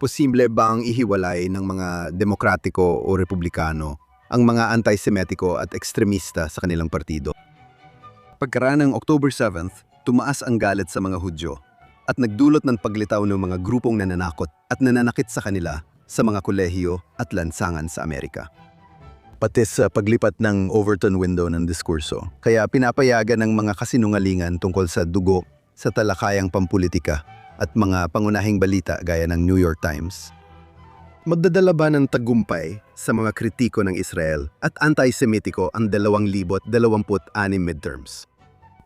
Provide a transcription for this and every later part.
Posible bang ihiwalay ng mga demokratiko o republikano ang mga anti-Semitiko at ekstremista sa kanilang partido? Pagkaraan ng October 7th, tumaas ang galit sa mga Hudyo at nagdulot ng paglitaw ng mga grupong nananakot at nananakit sa kanila sa mga kolehiyo at lansangan sa Amerika. Pati sa paglipat ng Overton window ng diskurso, kaya pinapayagan ng mga kasinungalingan tungkol sa dugo sa talakayang pampulitika at mga pangunahing balita gaya ng New York Times. Magdadala ba ng tagumpay sa mga kritiko ng Israel at anti-Semitiko ang 2026 midterms?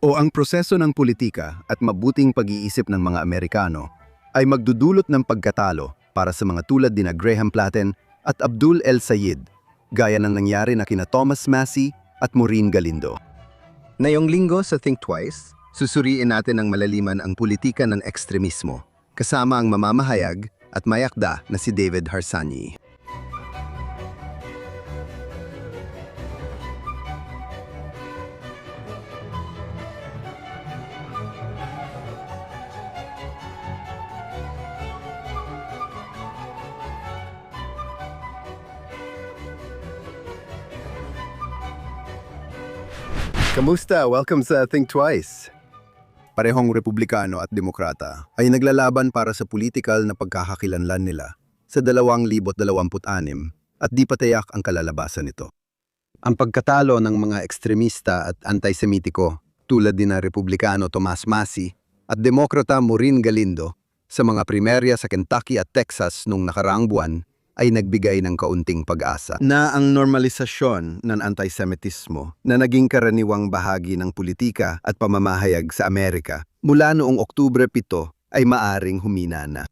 O ang proseso ng politika at mabuting pag-iisip ng mga Amerikano ay magdudulot ng pagkatalo para sa mga tulad ni Graham Platten at Abdul El Sayed, gaya ng nangyari na kina Thomas Massie at Maureen Galindo. Ngayong linggo sa Think Twice, susuriin natin ng malaliman ang politika ng ekstremismo, kasama ang mamamahayag at mayakda na si David Harsanyi. Kamusta? Welcome sa Think Twice. Parehong Republikano at Demokrata ay naglalaban para sa politikal na pagkakakilanlan nila sa 2026 at di patiyak ang kalalabasan nito. Ang pagkatalo ng mga ekstremista at anti-Semitiko tulad din na Republikano Thomas Massie at Demokrata Maureen Galindo sa mga primerya sa Kentucky at Texas noong nakaraang buwan ay nagbigay ng kaunting pag-asa na ang normalisasyon ng antisemitismo na naging karaniwang bahagi ng politika at pamamahayag sa Amerika mula noong Oktubre 7 ay maaring humina na.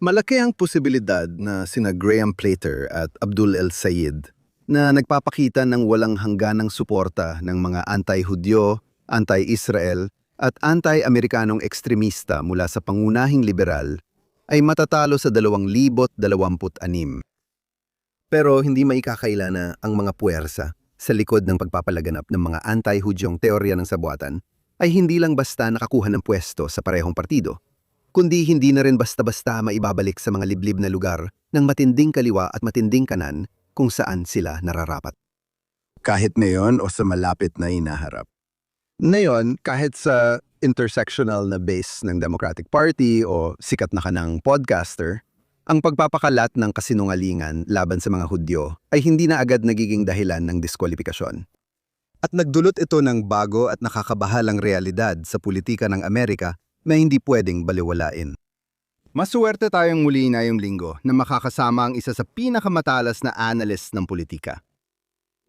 Malaki ang posibilidad na sina Graham Platter at Abdul El Sayed na nagpapakita ng walang hangganang suporta ng mga anti-Hudyo, anti-Israel at anti-Amerikanong ekstremista mula sa pangunahing liberal ay matatalo sa 2026. Pero hindi maikakaila na ang mga puwersa sa likod ng pagpapalaganap ng mga anti-Hudyong teorya ng sabuatan ay hindi lang basta nakakuha ng pwesto sa parehong partido, kundi hindi na rin basta-basta maibabalik sa mga liblib na lugar ng matinding kaliwa at matinding kanan kung saan sila nararapat. Kahit ngayon o sa malapit na hinaharap. Ngayon, kahit sa intersectional na base ng Democratic Party o sikat na kanang podcaster, ang pagpapakalat ng kasinungalingan laban sa mga Hudyo ay hindi na agad nagiging dahilan ng diskwalifikasyon. At nagdulot ito ng bago at nakakabahalang realidad sa politika ng Amerika na hindi pwedeng baliwalain. Masuwerte tayong muli ngayong linggo na makakasama ang isa sa pinakamatalas na analyst ng politika.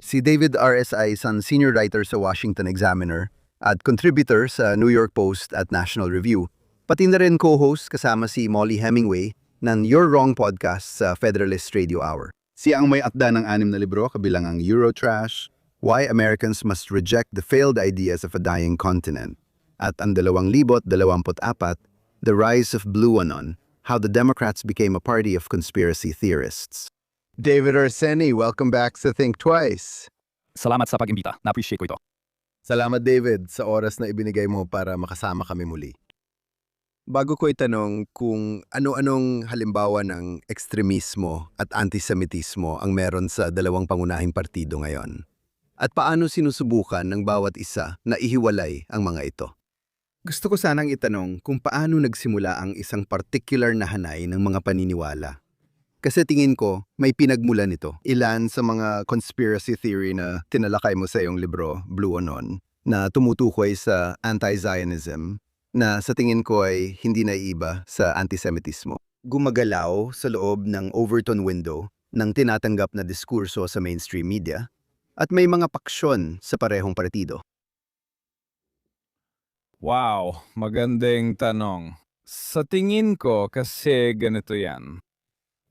Si David R.S. Aysan, senior writer sa Washington Examiner at contributor sa New York Post at National Review, pati na rin co-host kasama si Molly Hemingway ng You're Wrong podcast sa Federalist Radio Hour. Siya ang may akda ng 6 na libro kabilang ang Eurotrash, Why Americans Must Reject the Failed Ideas of a Dying Continent, at ang 2024, The Rise of Blue Anon, How the Democrats Became a Party of Conspiracy Theorists. David Arsenio, welcome back sa Think Twice. Salamat sa pag-imbita. Na-appreciate ko ito. Salamat David sa oras na ibinigay mo para makasama kami muli. Bago ko itanong kung ano-anong halimbawa ng ekstremismo at antisemitismo ang meron sa dalawang pangunahing partido ngayon, at paano sinusubukan ng bawat isa na ihiwalay ang mga ito. Gusto ko sanang itanong kung paano nagsimula ang isang particular na hanay ng mga paniniwala. Kasi tingin ko, may pinagmulan ito. Ilan sa mga conspiracy theory na tinalakay mo sa iyong libro, Blue Anon, na tumutukoy sa anti-Zionism, na sa tingin ko ay hindi naiiba sa antisemitismo. Gumagalaw sa loob ng Overton window ng tinatanggap na diskurso sa mainstream media, at may mga paksyon sa parehong partido. Wow, magandang tanong. Sa tingin ko kasi ganito yan.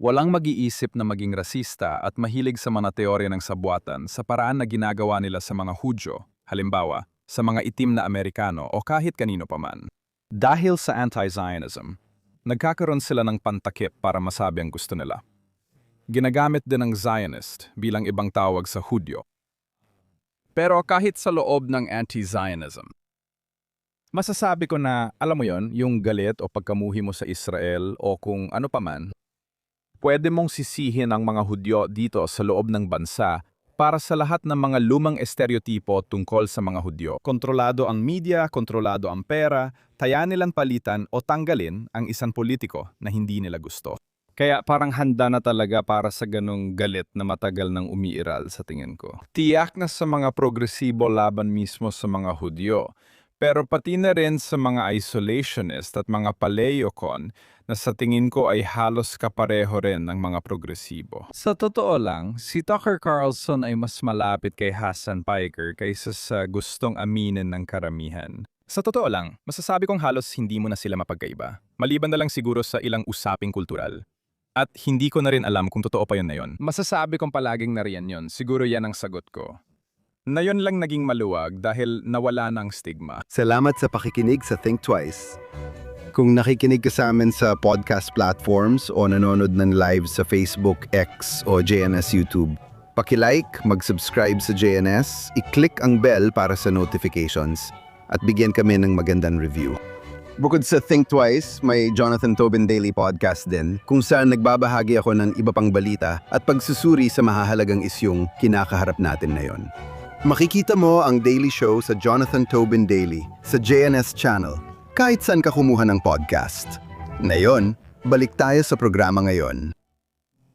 Walang mag-iisip na maging rasista at mahilig sa mga teorya ng sabuatan sa paraan na ginagawa nila sa mga Hudyo, halimbawa, sa mga itim na Amerikano o kahit kanino paman. Dahil sa anti-Zionism, nagkakaroon sila ng pantakip para masabi ang gusto nila. Ginagamit din ng Zionist bilang ibang tawag sa Hudyo. Pero kahit sa loob ng anti-Zionism, masasabi ko na, alam mo yon, yung galit o pagkamuhi mo sa Israel o kung ano paman, pwede mong sisihin ang mga Hudyo dito sa loob ng bansa para sa lahat ng mga lumang estereotipo tungkol sa mga Hudyo. Kontrolado ang media, kontrolado ang pera, taya nilang palitan o tanggalin ang isang politiko na hindi nila gusto. Kaya parang handa na talaga para sa ganong galit na matagal nang umiiral sa tingin ko. Tiyak na sa mga progresibo laban mismo sa mga Hudyo, pero pati na rin sa mga isolationist at mga paleocon na sa tingin ko ay halos kapareho rin ng mga progresibo. Sa totoo lang, si Tucker Carlson ay mas malapit kay Hassan Piker kaysa sa gustong aminin ng karamihan. Sa totoo lang, masasabi kong halos hindi mo na sila mapagkaiba. Maliban na lang siguro sa ilang usaping kultural. At hindi ko na rin alam kung totoo pa yun na yun. Masasabi kong palaging nariyan yun. Siguro yan ang sagot ko. Na yun lang naging maluwag dahil nawala ng stigma. Salamat sa pakikinig sa Think Twice. Kung nakikinig ka sa amin sa podcast platforms o nanonood ng live sa Facebook, X o JNS YouTube, paki-like, mag-subscribe sa JNS, i-click ang bell para sa notifications, at bigyan kami ng magandang review. Bukod sa Think Twice, may Jonathan Tobin Daily Podcast din kung saan nagbabahagi ako ng iba pang balita at pagsusuri sa mahahalagang isyong kinakaharap natin ngayon. Makikita mo ang daily show sa Jonathan Tobin Daily sa JNS Channel kahit saan ka kumuha ng podcast. Ngayon, balik tayo sa programa ngayon.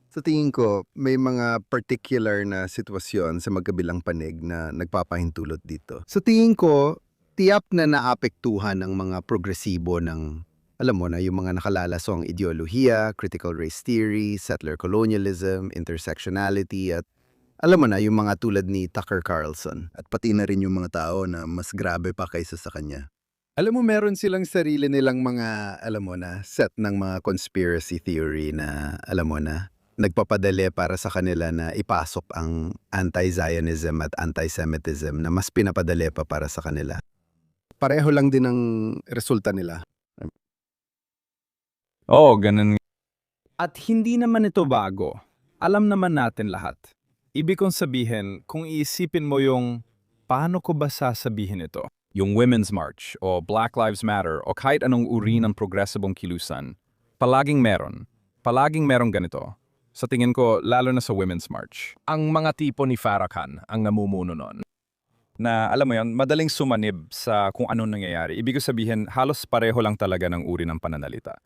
Sa tingin ko, may mga particular na sitwasyon sa magkabilang panig na nagpapahintulot dito. Sa tingin ko, tiyak na naapektuhan ng mga progresibo ng, alam mo na, yung mga nakalalasong ideolohiya, critical race theory, settler colonialism, intersectionality, at alam mo na, yung mga tulad ni Tucker Carlson. At pati na rin yung mga tao na mas grabe pa kaysa sa kanya. Alam mo, meron silang sarili nilang mga, alam mo na, set ng mga conspiracy theory na, alam mo na, nagpapadali para sa kanila na ipasok ang anti-Zionism at anti-Semitism na mas pinapadali pa para sa kanila. Pareho lang din ang resulta nila. Oo, ganun. At hindi naman ito bago. Alam naman natin lahat. Ibig kong sabihin, kung iisipin mo yung paano ko ba sasabihin ito? Yung Women's March o Black Lives Matter o kahit anong uri ng progresibong kilusan, palaging merong ganito. Sa tingin ko, lalo na sa Women's March. Ang mga tipo ni Farrakhan ang namumuno nun. Na alam mo yon, madaling sumanib sa kung anong nangyayari. Ibig sabihin, halos pareho lang talaga ng uri ng pananalita.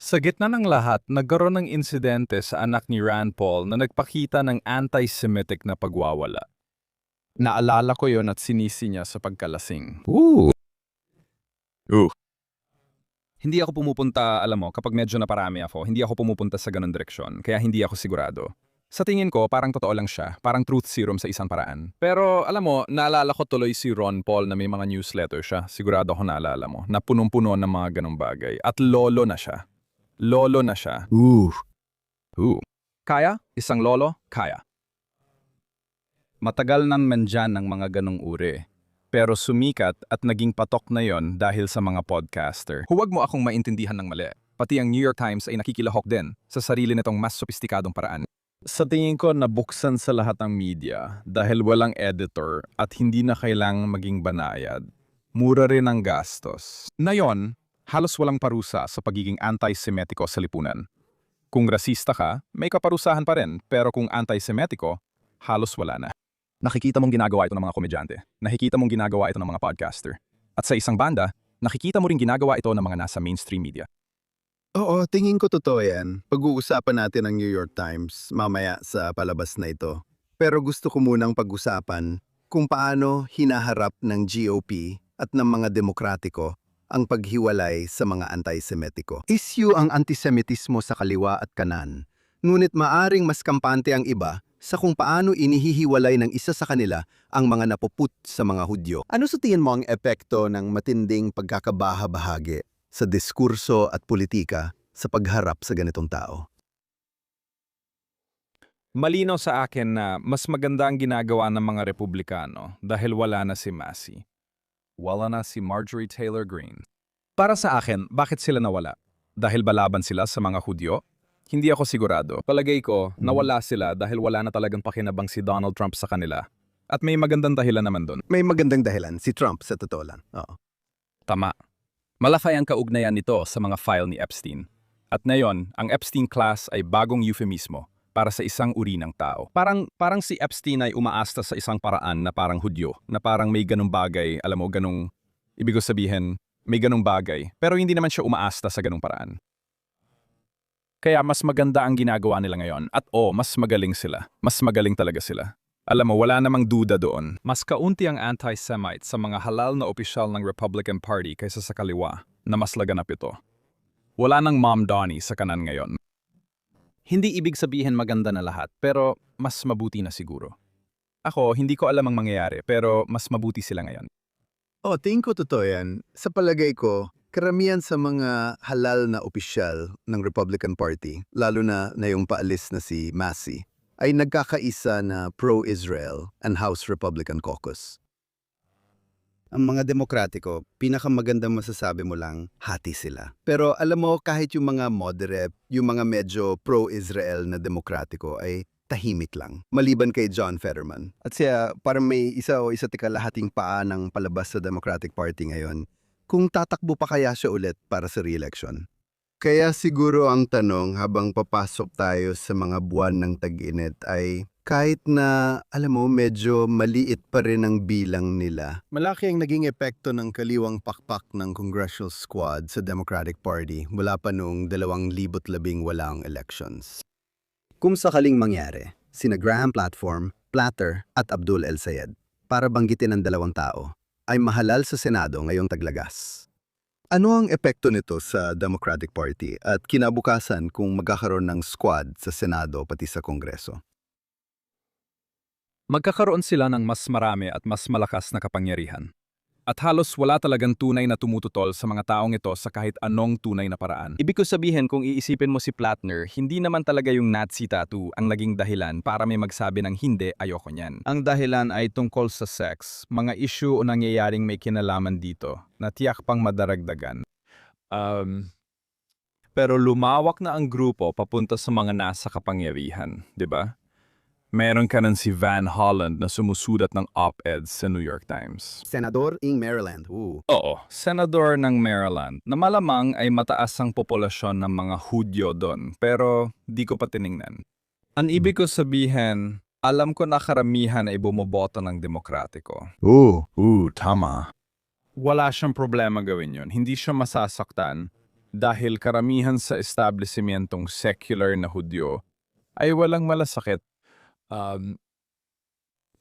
Sa gitna ng lahat, nagkaroon ng insidente sa anak ni Rand Paul na nagpakita ng anti-Semitic na pagwawala. Naalala ko yon at sinisi niya sa pagkalasing. Hindi ako pumupunta, alam mo, kapag medyo naparami ako, hindi ako pumupunta sa ganun direksyon, kaya hindi ako sigurado. Sa tingin ko, parang totoo lang siya, parang truth serum sa isang paraan. Pero alam mo, naalala ko tuloy si Ron Paul na may mga newsletter siya, sigurado ko naalala mo, na punong-puno ng mga ganong bagay. At lolo na siya. Lolo na siya. Kaya? Isang lolo? Kaya. Matagal nang nandyan ng mga ganong uri. Pero sumikat at naging patok na yon dahil sa mga podcaster. Huwag mo akong maintindihan ng mali. Pati ang New York Times ay nakikilahok din sa sarili nitong mas sopistikadong paraan. Sa tingin ko, nabuksan sa lahat ng media dahil walang editor at hindi na kailangang maging banayad. Mura rin ang gastos. Ngayon, halos walang parusa sa pagiging anti-Semitiko sa lipunan. Kung rasista ka, may kaparusahan pa rin, pero kung anti-Semitiko, halos wala na. Nakikita mong ginagawa ito ng mga komedyante. Nakikita mong ginagawa ito ng mga podcaster. At sa isang banda, nakikita mo rin ginagawa ito ng mga nasa mainstream media. Oo, tingin ko totoo yan. Pag-uusapan natin ang New York Times mamaya sa palabas na ito. Pero gusto ko munang pag-usapan kung paano hinaharap ng GOP at ng mga demokratiko ang paghiwalay sa mga anti-Semitiko. Issue ang antisemitismo sa kaliwa at kanan, ngunit maaring mas kampante ang iba sa kung paano inihihiwalay ng isa sa kanila ang mga napuput sa mga Hudyo. Ano sa tingin mo ang epekto ng matinding pagkakabaha-bahagi sa diskurso at politika sa pagharap sa ganitong tao? Malinaw sa akin na mas maganda ang ginagawa ng mga Republikano dahil wala na si Massey. Wala na si Marjorie Taylor Greene. Para sa akin, bakit sila nawala? Dahil balaban sila sa mga Hudyo? Hindi ako sigurado. Palagay ko, nawala sila dahil wala na talagang pakinabang si Donald Trump sa kanila. At may magandang dahilan naman doon. May magandang dahilan, si Trump sa totoo lang. Oo. Tama. Malaki ang kaugnayan nito sa mga file ni Epstein. At ngayon, ang Epstein class ay bagong euphemismo para sa isang uri ng tao. Parang si Epstein ay umaasta sa isang paraan na parang Hudyo, na parang may ganung bagay, alam mo, ibig ko sabihin, may ganung bagay, pero hindi naman siya umaasta sa ganung paraan. Kaya mas maganda ang ginagawa nila ngayon. At mas magaling sila. Mas magaling talaga sila. Alam mo, wala namang duda doon. Mas kaunti ang anti-Semite sa mga halal na opisyal ng Republican Party kaysa sa kaliwa, na mas laganap ito. Wala nang Mom Donnie sa kanan ngayon. Hindi ibig sabihin maganda na lahat, pero mas mabuti na siguro. Ako, hindi ko alam ang mangyayari, pero mas mabuti sila ngayon. Tingin ko totoo yan. Sa palagay ko, karamihan sa mga halal na opisyal ng Republican Party, lalo na yung paalis na si Massey, ay nagkakaisa na pro-Israel and House Republican Caucus. Ang mga demokratiko, pinakamagandang masasabi mo lang, hati sila. Pero alam mo, kahit yung mga moderate, yung mga medyo pro-Israel na demokratiko ay tahimik lang. Maliban kay John Fetterman. At siya, parang may isa o isa't ikalahating paa ng palabas sa Democratic Party ngayon. Kung tatakbo pa kaya siya ulit para sa re-election. Kaya siguro ang tanong habang papasok tayo sa mga buwan ng tag-init ay kahit na, alam mo, medyo maliit pa rin ang bilang nila. Malaki ang naging epekto ng kaliwang pakpak ng Congressional Squad sa Democratic Party mula pa noong 2018 elections. Kung sakaling mangyari, sina Graham Platform, Platter at Abdul El Sayed, para banggitin ang dalawang tao, ay mahalal sa Senado ngayong taglagas. Ano ang epekto nito sa Democratic Party at kinabukasan kung magkakaroon ng squad sa Senado pati sa Kongreso? Magkakaroon sila ng mas marami at mas malakas na kapangyarihan. At halos wala talagang tunay na tumututol sa mga taong ito sa kahit anong tunay na paraan. Ibig ko sabihin kung iisipin mo si Plattner, hindi naman talaga yung Nazi tattoo ang naging dahilan para may magsabi ng hindi, ayoko niyan. Ang dahilan ay tungkol sa sex, mga issue o nangyayaring may kinalaman dito na tiyak pang madaragdagan. Pero lumawak na ang grupo papunta sa mga nasa kapangyarihan, di ba? Meron ka ng si Van Holland na sumusulat ng op-eds sa New York Times. Senador in Maryland. Oo, senador ng Maryland na malamang ay mataas ang populasyon ng mga Hudyo doon, pero di ko pa tiningnan. Ang ibig ko sabihin, alam ko na karamihan ay bumoboto ng demokratiko. Tama. Wala siyang problema gawin yun. Hindi siya masasaktan dahil karamihan sa establishmentong secular na Hudyo ay walang malasakit.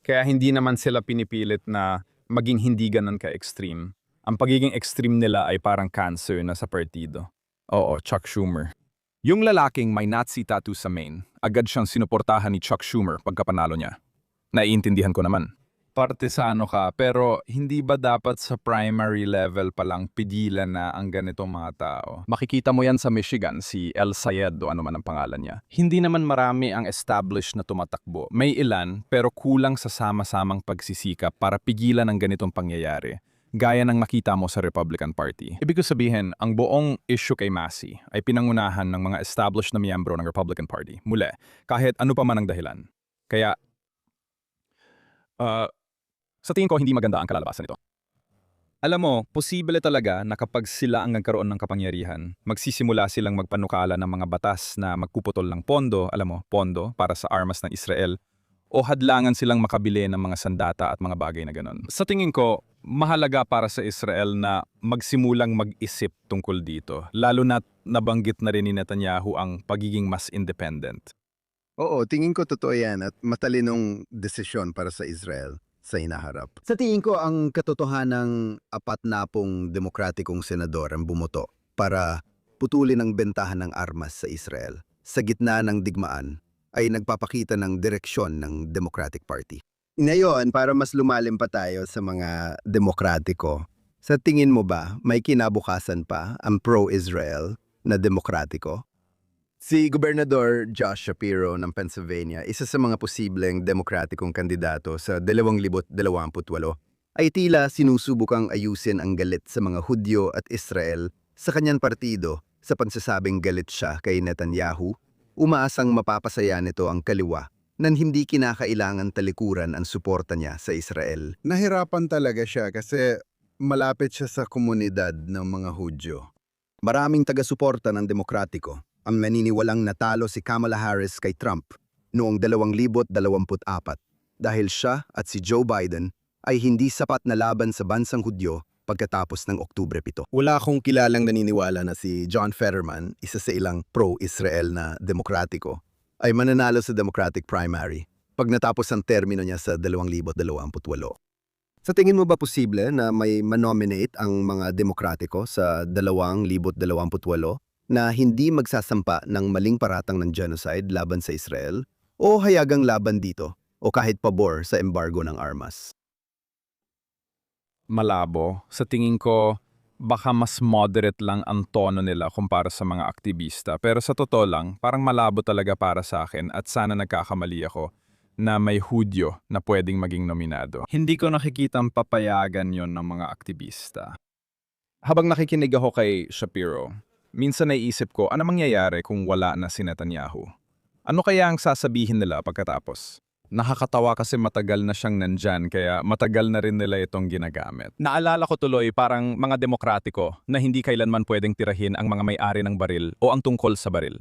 Kaya hindi naman sila pinipilit na maging hindi ganun ka-extreme. Ang pagiging extreme nila ay parang cancer na sa partido. Oo, Chuck Schumer. Yung lalaking may Nazi tattoo sa main, agad siyang sinuportahan ni Chuck Schumer pagkapanalo niya. Naiintindihan ko naman. Partisano ka, pero hindi ba dapat sa primary level palang pigilan na ang ganitong mga tao? Makikita mo yan sa Michigan, si El Sayed o ano man ang pangalan niya. Hindi naman marami ang established na tumatakbo. May ilan, pero kulang sa sama-samang pagsisikap para pigilan ang ganitong pangyayari. Gaya ng nakita mo sa Republican Party. Ibig ko sabihin, ang buong issue kay Massey ay pinangunahan ng mga established na miyembro ng Republican Party. Muli, kahit ano pa man ang dahilan. Kaya, sa tingin ko, hindi maganda ang kalalabasan nito. Alam mo, posible talaga na kapag sila ang nagkaroon ng kapangyarihan, magsisimula silang magpanukala ng mga batas na magpuputol ng pondo, alam mo, pondo para sa armas ng Israel, o hadlangan silang makabili ng mga sandata at mga bagay na ganon. Sa tingin ko, mahalaga para sa Israel na magsimulang mag-isip tungkol dito, lalo na nabanggit na rin ni Netanyahu ang pagiging mas independent. Oo, tingin ko totoo yan at matalinong desisyon para sa Israel sa hinaharap. Sa tingin ko, ang katotohanang 40 demokratikong senador ang bumoto para putulin ang bentahan ng armas sa Israel sa gitna ng digmaan ay nagpapakita ng direksyon ng Democratic Party. Ngayon, para mas lumalim pa tayo sa mga demokratiko, sa tingin mo ba may kinabukasan pa ang pro-Israel na demokratiko? Si Gobernador Josh Shapiro ng Pennsylvania, isa sa mga posibleng demokratikong kandidato sa 2028, ay tila sinusubukang ayusin ang galit sa mga Hudyo at Israel sa kanyang partido sa pagsasabing galit siya kay Netanyahu. Umaasang mapapasaya nito ang kaliwa nang hindi kinakailangan talikuran ang suporta niya sa Israel. Nahirapan talaga siya kasi malapit siya sa komunidad ng mga Hudyo. Maraming taga-suporta ng Demokratiko ang naniniwalang natalo si Kamala Harris kay Trump noong 2024 dahil siya at si Joe Biden ay hindi sapat na laban sa bansang Hudyo pagkatapos ng Oktubre 7. Wala akong kilalang naniniwala na si John Fetterman, isa sa ilang pro-Israel na Demokratiko, ay mananalo sa Democratic primary pag natapos ang termino niya sa 2028. Sa tingin mo ba posible na may manominate ang mga Demokratiko sa 2028 na hindi magsasampa ng maling paratang ng genocide laban sa Israel o hayagang laban dito o kahit pabor sa embargo ng armas? Malabo. Sa tingin ko, baka mas moderate lang ang tono nila kumpara sa mga aktivista. Pero sa totoo lang, parang malabo talaga para sa akin at sana nagkakamali ako na may Hudyo na pwedeng maging nominado. Hindi ko nakikitang papayagan yon ng mga aktivista. Habang nakikinig ako kay Shapiro, minsan naiisip ko ano mangyayari kung wala na si Netanyahu. Ano kaya ang sasabihin nila pagkatapos? Nakakatawa kasi matagal na siyang nandyan kaya matagal na rin nila itong ginagamit. Naalala ko tuloy parang mga Demokratiko na hindi kailanman pwedeng tirahin ang mga may-ari ng baril o ang tungkol sa baril.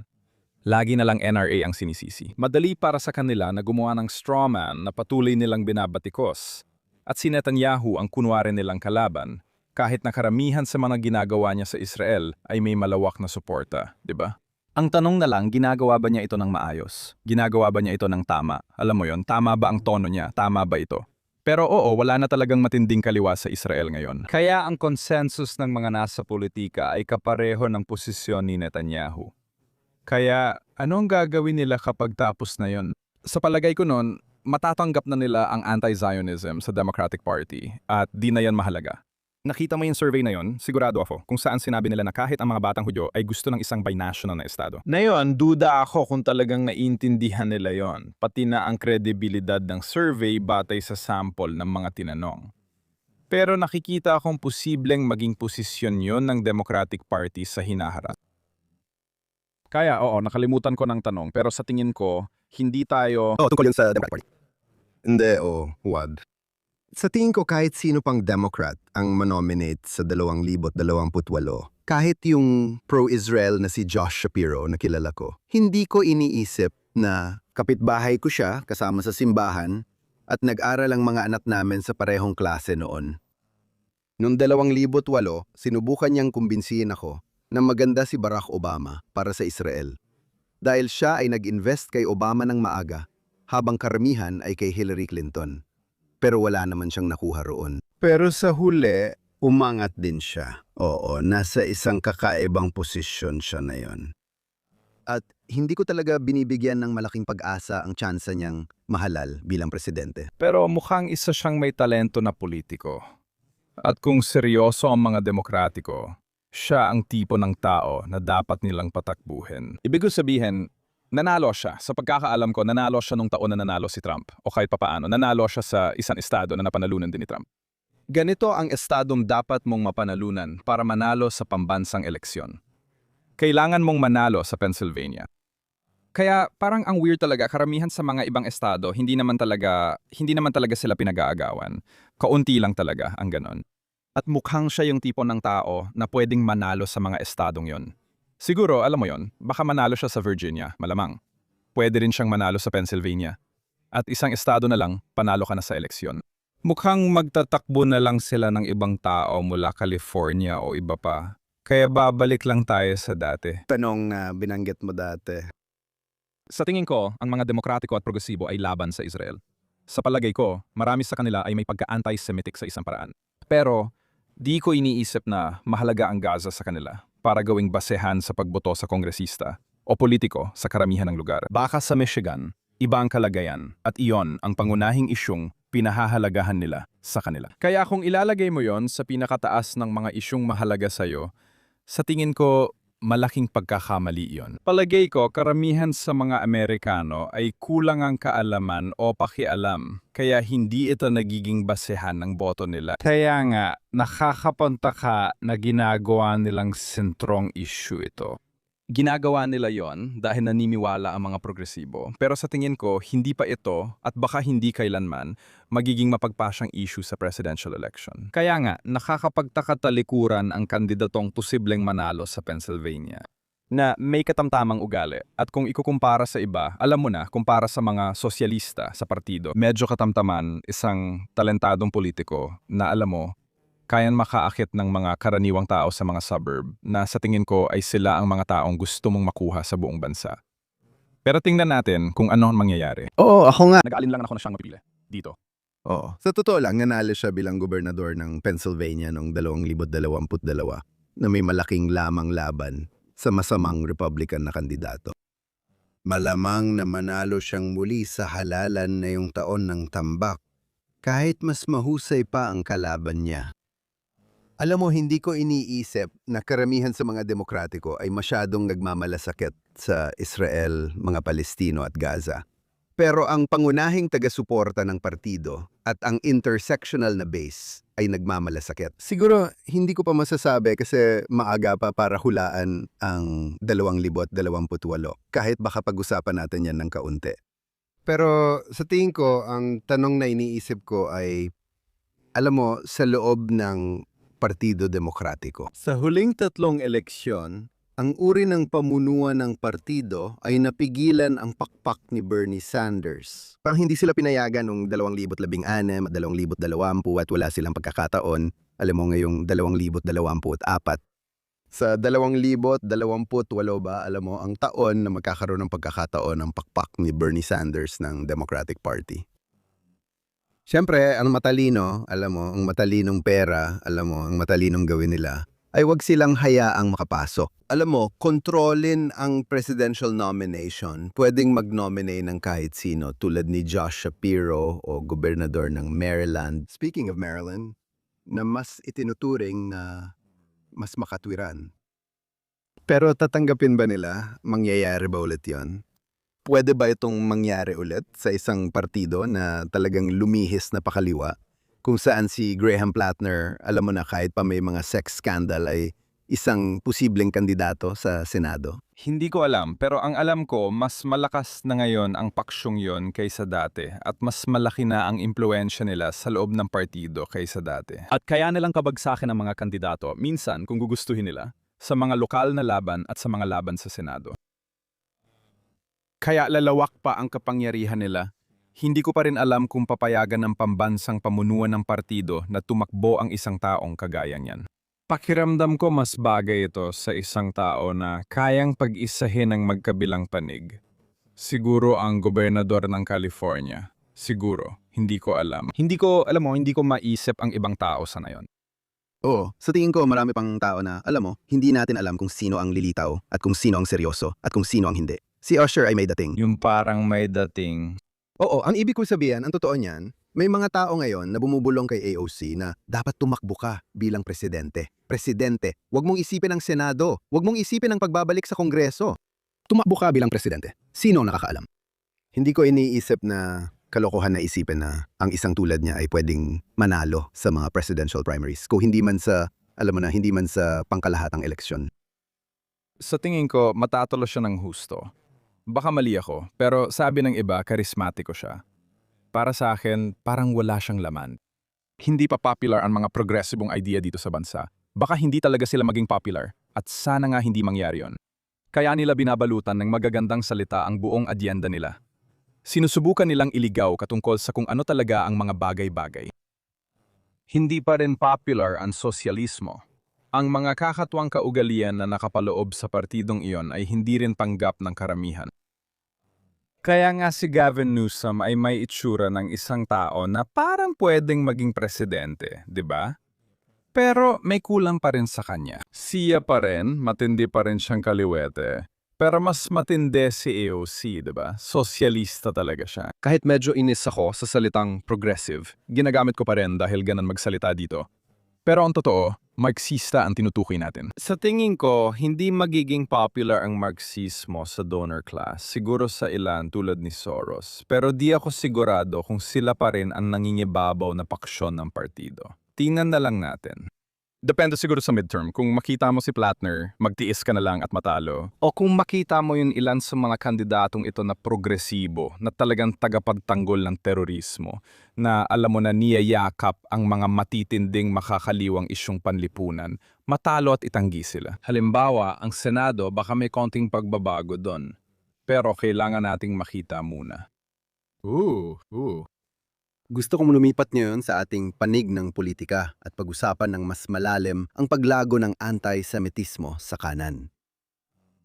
Lagi na lang NRA ang sinisisi. Madali para sa kanila na gumawa ng strawman na patuloy nilang binabatikos. At si Netanyahu ang kunwari nilang kalaban, kahit na karamihan sa mga ginagawa niya sa Israel ay may malawak na suporta, di ba? Ang tanong na lang, ginagawa ba niya ito ng maayos? Ginagawa ba niya ito ng tama? Alam mo yon, tama ba ang tono niya? Tama ba ito? Pero oo, wala na talagang matinding kaliwa sa Israel ngayon. Kaya ang consensus ng mga nasa politika ay kapareho ng posisyon ni Netanyahu. Kaya anong gagawin nila kapag tapos na yon? Sa palagay ko noon, matatanggap na nila ang anti-Zionism sa Democratic Party at di na yan mahalaga. Nakita mo yung survey na yon, sigurado ako kung saan sinabi nila na kahit ang mga batang Hudyo ay gusto ng isang binational na estado. Ngayon, duda ako kung talagang naiintindihan nila yon, pati na ang kredibilidad ng survey batay sa sample ng mga tinanong. Pero nakikita akong posibleng maging posisyon yon ng Democratic Party sa hinaharap. Kaya oo, nakalimutan ko ng tanong pero sa tingin ko, hindi tayo... Tungkol yun sa Democratic Party. Hindi, huwag. Sa tingin ko kahit sino pang Democrat ang manominate sa 2028, kahit yung pro-Israel na si Josh Shapiro na kilala ko, hindi ko iniisip na kapitbahay ko siya kasama sa simbahan at nag-aral ang mga anak namin sa parehong klase noon. Noong 2008, sinubukan niyang kumbinsihin ako na maganda si Barack Obama para sa Israel. Dahil siya ay nag-invest kay Obama ng maaga, habang karamihan ay kay Hillary Clinton. Pero wala naman siyang nakuha roon. Pero sa huli, umangat din siya. Oo, nasa isang kakaibang posisyon siya na yon. At hindi ko talaga binibigyan ng malaking pag-asa ang tsansa niyang mahalal bilang presidente. Pero mukhang isa siyang may talento na politiko. At kung seryoso ang mga Demokratiko, siya ang tipo ng tao na dapat nilang patakbuhin. Ibig sabihin, nanalo siya. Sa pagkakaalam ko, nanalo siya nung taon na nanalo si Trump. O kahit papaano, nanalo siya sa isang estado na napanalunan din ni Trump. Ganito ang estadong dapat mong mapanalunan para manalo sa pambansang eleksyon. Kailangan mong manalo sa Pennsylvania. Kaya parang ang weird talaga, karamihan sa mga ibang estado, hindi naman talaga sila pinag-aagawan. Kaunti lang talaga ang ganon. At mukhang siya yung tipo ng tao na pwedeng manalo sa mga estadong yon. Siguro, alam mo yon, baka manalo siya sa Virginia, malamang. Pwede rin siyang manalo sa Pennsylvania. At isang estado na lang, panalo ka na sa eleksyon. Mukhang magtatakbo na lang sila ng ibang tao mula California o iba pa. Kaya babalik lang tayo sa dati. Tanong na binanggit mo dati. Sa tingin ko, ang mga Demokratiko at Progresibo ay laban sa Israel. Sa palagay ko, marami sa kanila ay may pagka-anti-Semitic sa isang paraan. Pero, di ko iniisip na mahalaga ang Gaza sa kanila para gawing basehan sa pagboto sa kongresista o politiko sa karamihan ng lugar. Baka sa Michigan, iba ang kalagayan at iyon ang pangunahing isyung pinahahalagahan nila sa kanila. Kaya kung ilalagay mo yon sa pinakataas ng mga isyung mahalaga sa'yo, sa tingin ko, malaking pagkakamali iyon. Palagay ko, karamihan sa mga Amerikano ay kulang ang kaalaman o pakialam, kaya hindi ito nagiging basehan ng boto nila. Kaya nga, nakakapunta ka na ginagawa nilang sentrong issue ito. Ginagawa nila yon dahil naniniwala ang mga progresibo. Pero sa tingin ko, hindi pa ito at baka hindi kailanman magiging mapagpasyang issue sa presidential election. Kaya nga, nakakapagtakatalikuran ang kandidatong posibleng manalo sa Pennsylvania na may katamtamang ugali. At kung ikukumpara sa iba, alam mo na, kumpara sa mga sosyalista sa partido, medyo katamtaman isang talentadong politiko na alam mo, kayan makaakit ng mga karaniwang tao sa mga suburb na sa tingin ko ay sila ang mga taong gusto mong makuha sa buong bansa. Pero tingnan natin kung ano ang mangyayari. Oo, ako nga. Nag-aalinlangan ako na siyang mapili dito. Oo. Sa totoo lang, nanalo siya bilang gobernador ng Pennsylvania noong 2022 na may malaking lamang laban sa masamang Republican na kandidato. Malamang na manalo siyang muli sa halalan na yung taon ng tambak, kahit mas mahusay pa ang kalaban niya. Alam mo, hindi ko iniisip na karamihan sa mga demokratiko ay masyadong nagmamalasakit sa Israel, mga Palestino at Gaza. Pero ang pangunahing taga-suporta ng partido at ang intersectional na base ay nagmamalasakit. Siguro, hindi ko pa masasabi kasi maaga pa para hulaan ang 2028. Kahit baka pag-usapan natin yan ng kaunti. Pero sa tingin ko, ang tanong na iniisip ko ay, alam mo, sa loob ng Partido Demokratiko. Sa huling 3 eleksyon, ang uri ng pamunuan ng partido ay napigilan ang pakpak ni Bernie Sanders. Parang hindi sila pinayagan noong 2016 at 2020 at wala silang pagkakataon. Alam mo ngayong 2024. Sa 2028 ba, alam mo, ang taon na magkakaroon ng pagkakataon ang pakpak ni Bernie Sanders ng Democratic Party. Siyempre, ang matalino, alam mo, ang matalinong pera, alam mo, ang matalinong gawin nila, ay wag silang hayaang makapasok. Alam mo, kontrolin ang presidential nomination. Pwedeng mag-nominate ng kahit sino tulad ni Josh Shapiro o gobernador ng Maryland. Speaking of Maryland, na mas itinuturing na mas makatwiran. Pero tatanggapin ba nila? Mangyayari ba ulit yon? Pwede ba itong mangyari ulit sa isang partido na talagang lumihis na pakaliwa? Kung saan si Graham Plattner, alam mo na kahit pa may mga sex scandal ay isang posibleng kandidato sa Senado? Hindi ko alam, pero ang alam ko, mas malakas na ngayon ang paksyong yon kaysa dati at mas malaki na ang impluensya nila sa loob ng partido kaysa dati. At kaya nilang kabagsakin ang mga kandidato, minsan kung gugustuhin nila, sa mga lokal na laban at sa mga laban sa Senado. Kaya lalawak pa ang kapangyarihan nila. Hindi ko pa rin alam kung papayagan ng pambansang pamunuan ng partido na tumakbo ang isang taong kagaya niyan. Pakiramdam ko mas bagay ito sa isang tao na kayang pag-isahin ng magkabilang panig. Siguro ang gobernador ng California. Siguro. Hindi ko alam. Hindi ko maisip ang ibang tao sa ngayon. Oo, sa tingin ko marami pang tao na, alam mo, hindi natin alam kung sino ang lilitaw at kung sino ang seryoso at kung sino ang hindi. Si Usher ay may dating. Yung parang may dating. Oo, ang ibig ko sabihin, ang totoo niyan, may mga tao ngayon na bumubulong kay AOC na dapat tumakbo ka bilang presidente. Presidente, wag mong isipin ang Senado, wag mong isipin ang pagbabalik sa Kongreso. Tumakbo ka bilang presidente. Sino ang nakakaalam? Hindi ko iniisip na kalokohan na isipin na ang isang tulad niya ay pwedeng manalo sa mga presidential primaries kung hindi man sa, alam mo na, hindi man sa pangkalahatang eleksyon. Sa tingin ko, matatalo siya ng husto. Baka mali ako, pero sabi ng iba, karismatiko siya. Para sa akin, parang wala siyang laman. Hindi pa popular ang mga progresibong idea dito sa bansa. Baka hindi talaga sila maging popular, at sana nga hindi mangyari yon. Kaya nila binabalutan ng magagandang salita ang buong adyenda nila. Sinusubukan nilang iligaw katungkol sa kung ano talaga ang mga bagay-bagay. Hindi pa rin popular ang sosyalismo. Ang mga kakatuwang kaugalian na nakapaloob sa partidong iyon ay hindi rin tanggap ng karamihan. Kaya nga si Gavin Newsom ay may itsura ng isang tao na parang pwedeng maging presidente, di ba? Pero may kulang pa rin sa kanya. Siya pa rin, matindi pa rin siyang kaliwete. Pero mas matindi si AOC, di ba? Sosyalista talaga siya. Kahit medyo inis ako sa salitang progressive, ginagamit ko pa rin dahil ganun magsalita dito. Pero ang totoo, Marxista ang tinutukoy natin. Sa tingin ko, hindi magiging popular ang Marxismo sa donor class. Siguro sa ilan tulad ni Soros. Pero di ako sigurado kung sila pa rin ang nangingibabaw na paksyon ng partido. Tingnan na lang natin. Depende siguro sa midterm. Kung makita mo si Plattner, magtiis ka na lang at matalo. O kung makita mo yung ilan sa mga kandidatong ito na progresibo, na talagang tagapagtanggol ng terorismo, na alam mo na niyayakap ang mga matitinding makakaliwang isyong panlipunan, matalo at itanggi sila. Halimbawa, ang Senado baka may konting pagbabago doon. Pero kailangan nating makita muna. Gusto kong lumipat ngayon sa ating panig ng politika at pag-usapan ng mas malalim ang paglago ng anti-Semitismo sa kanan.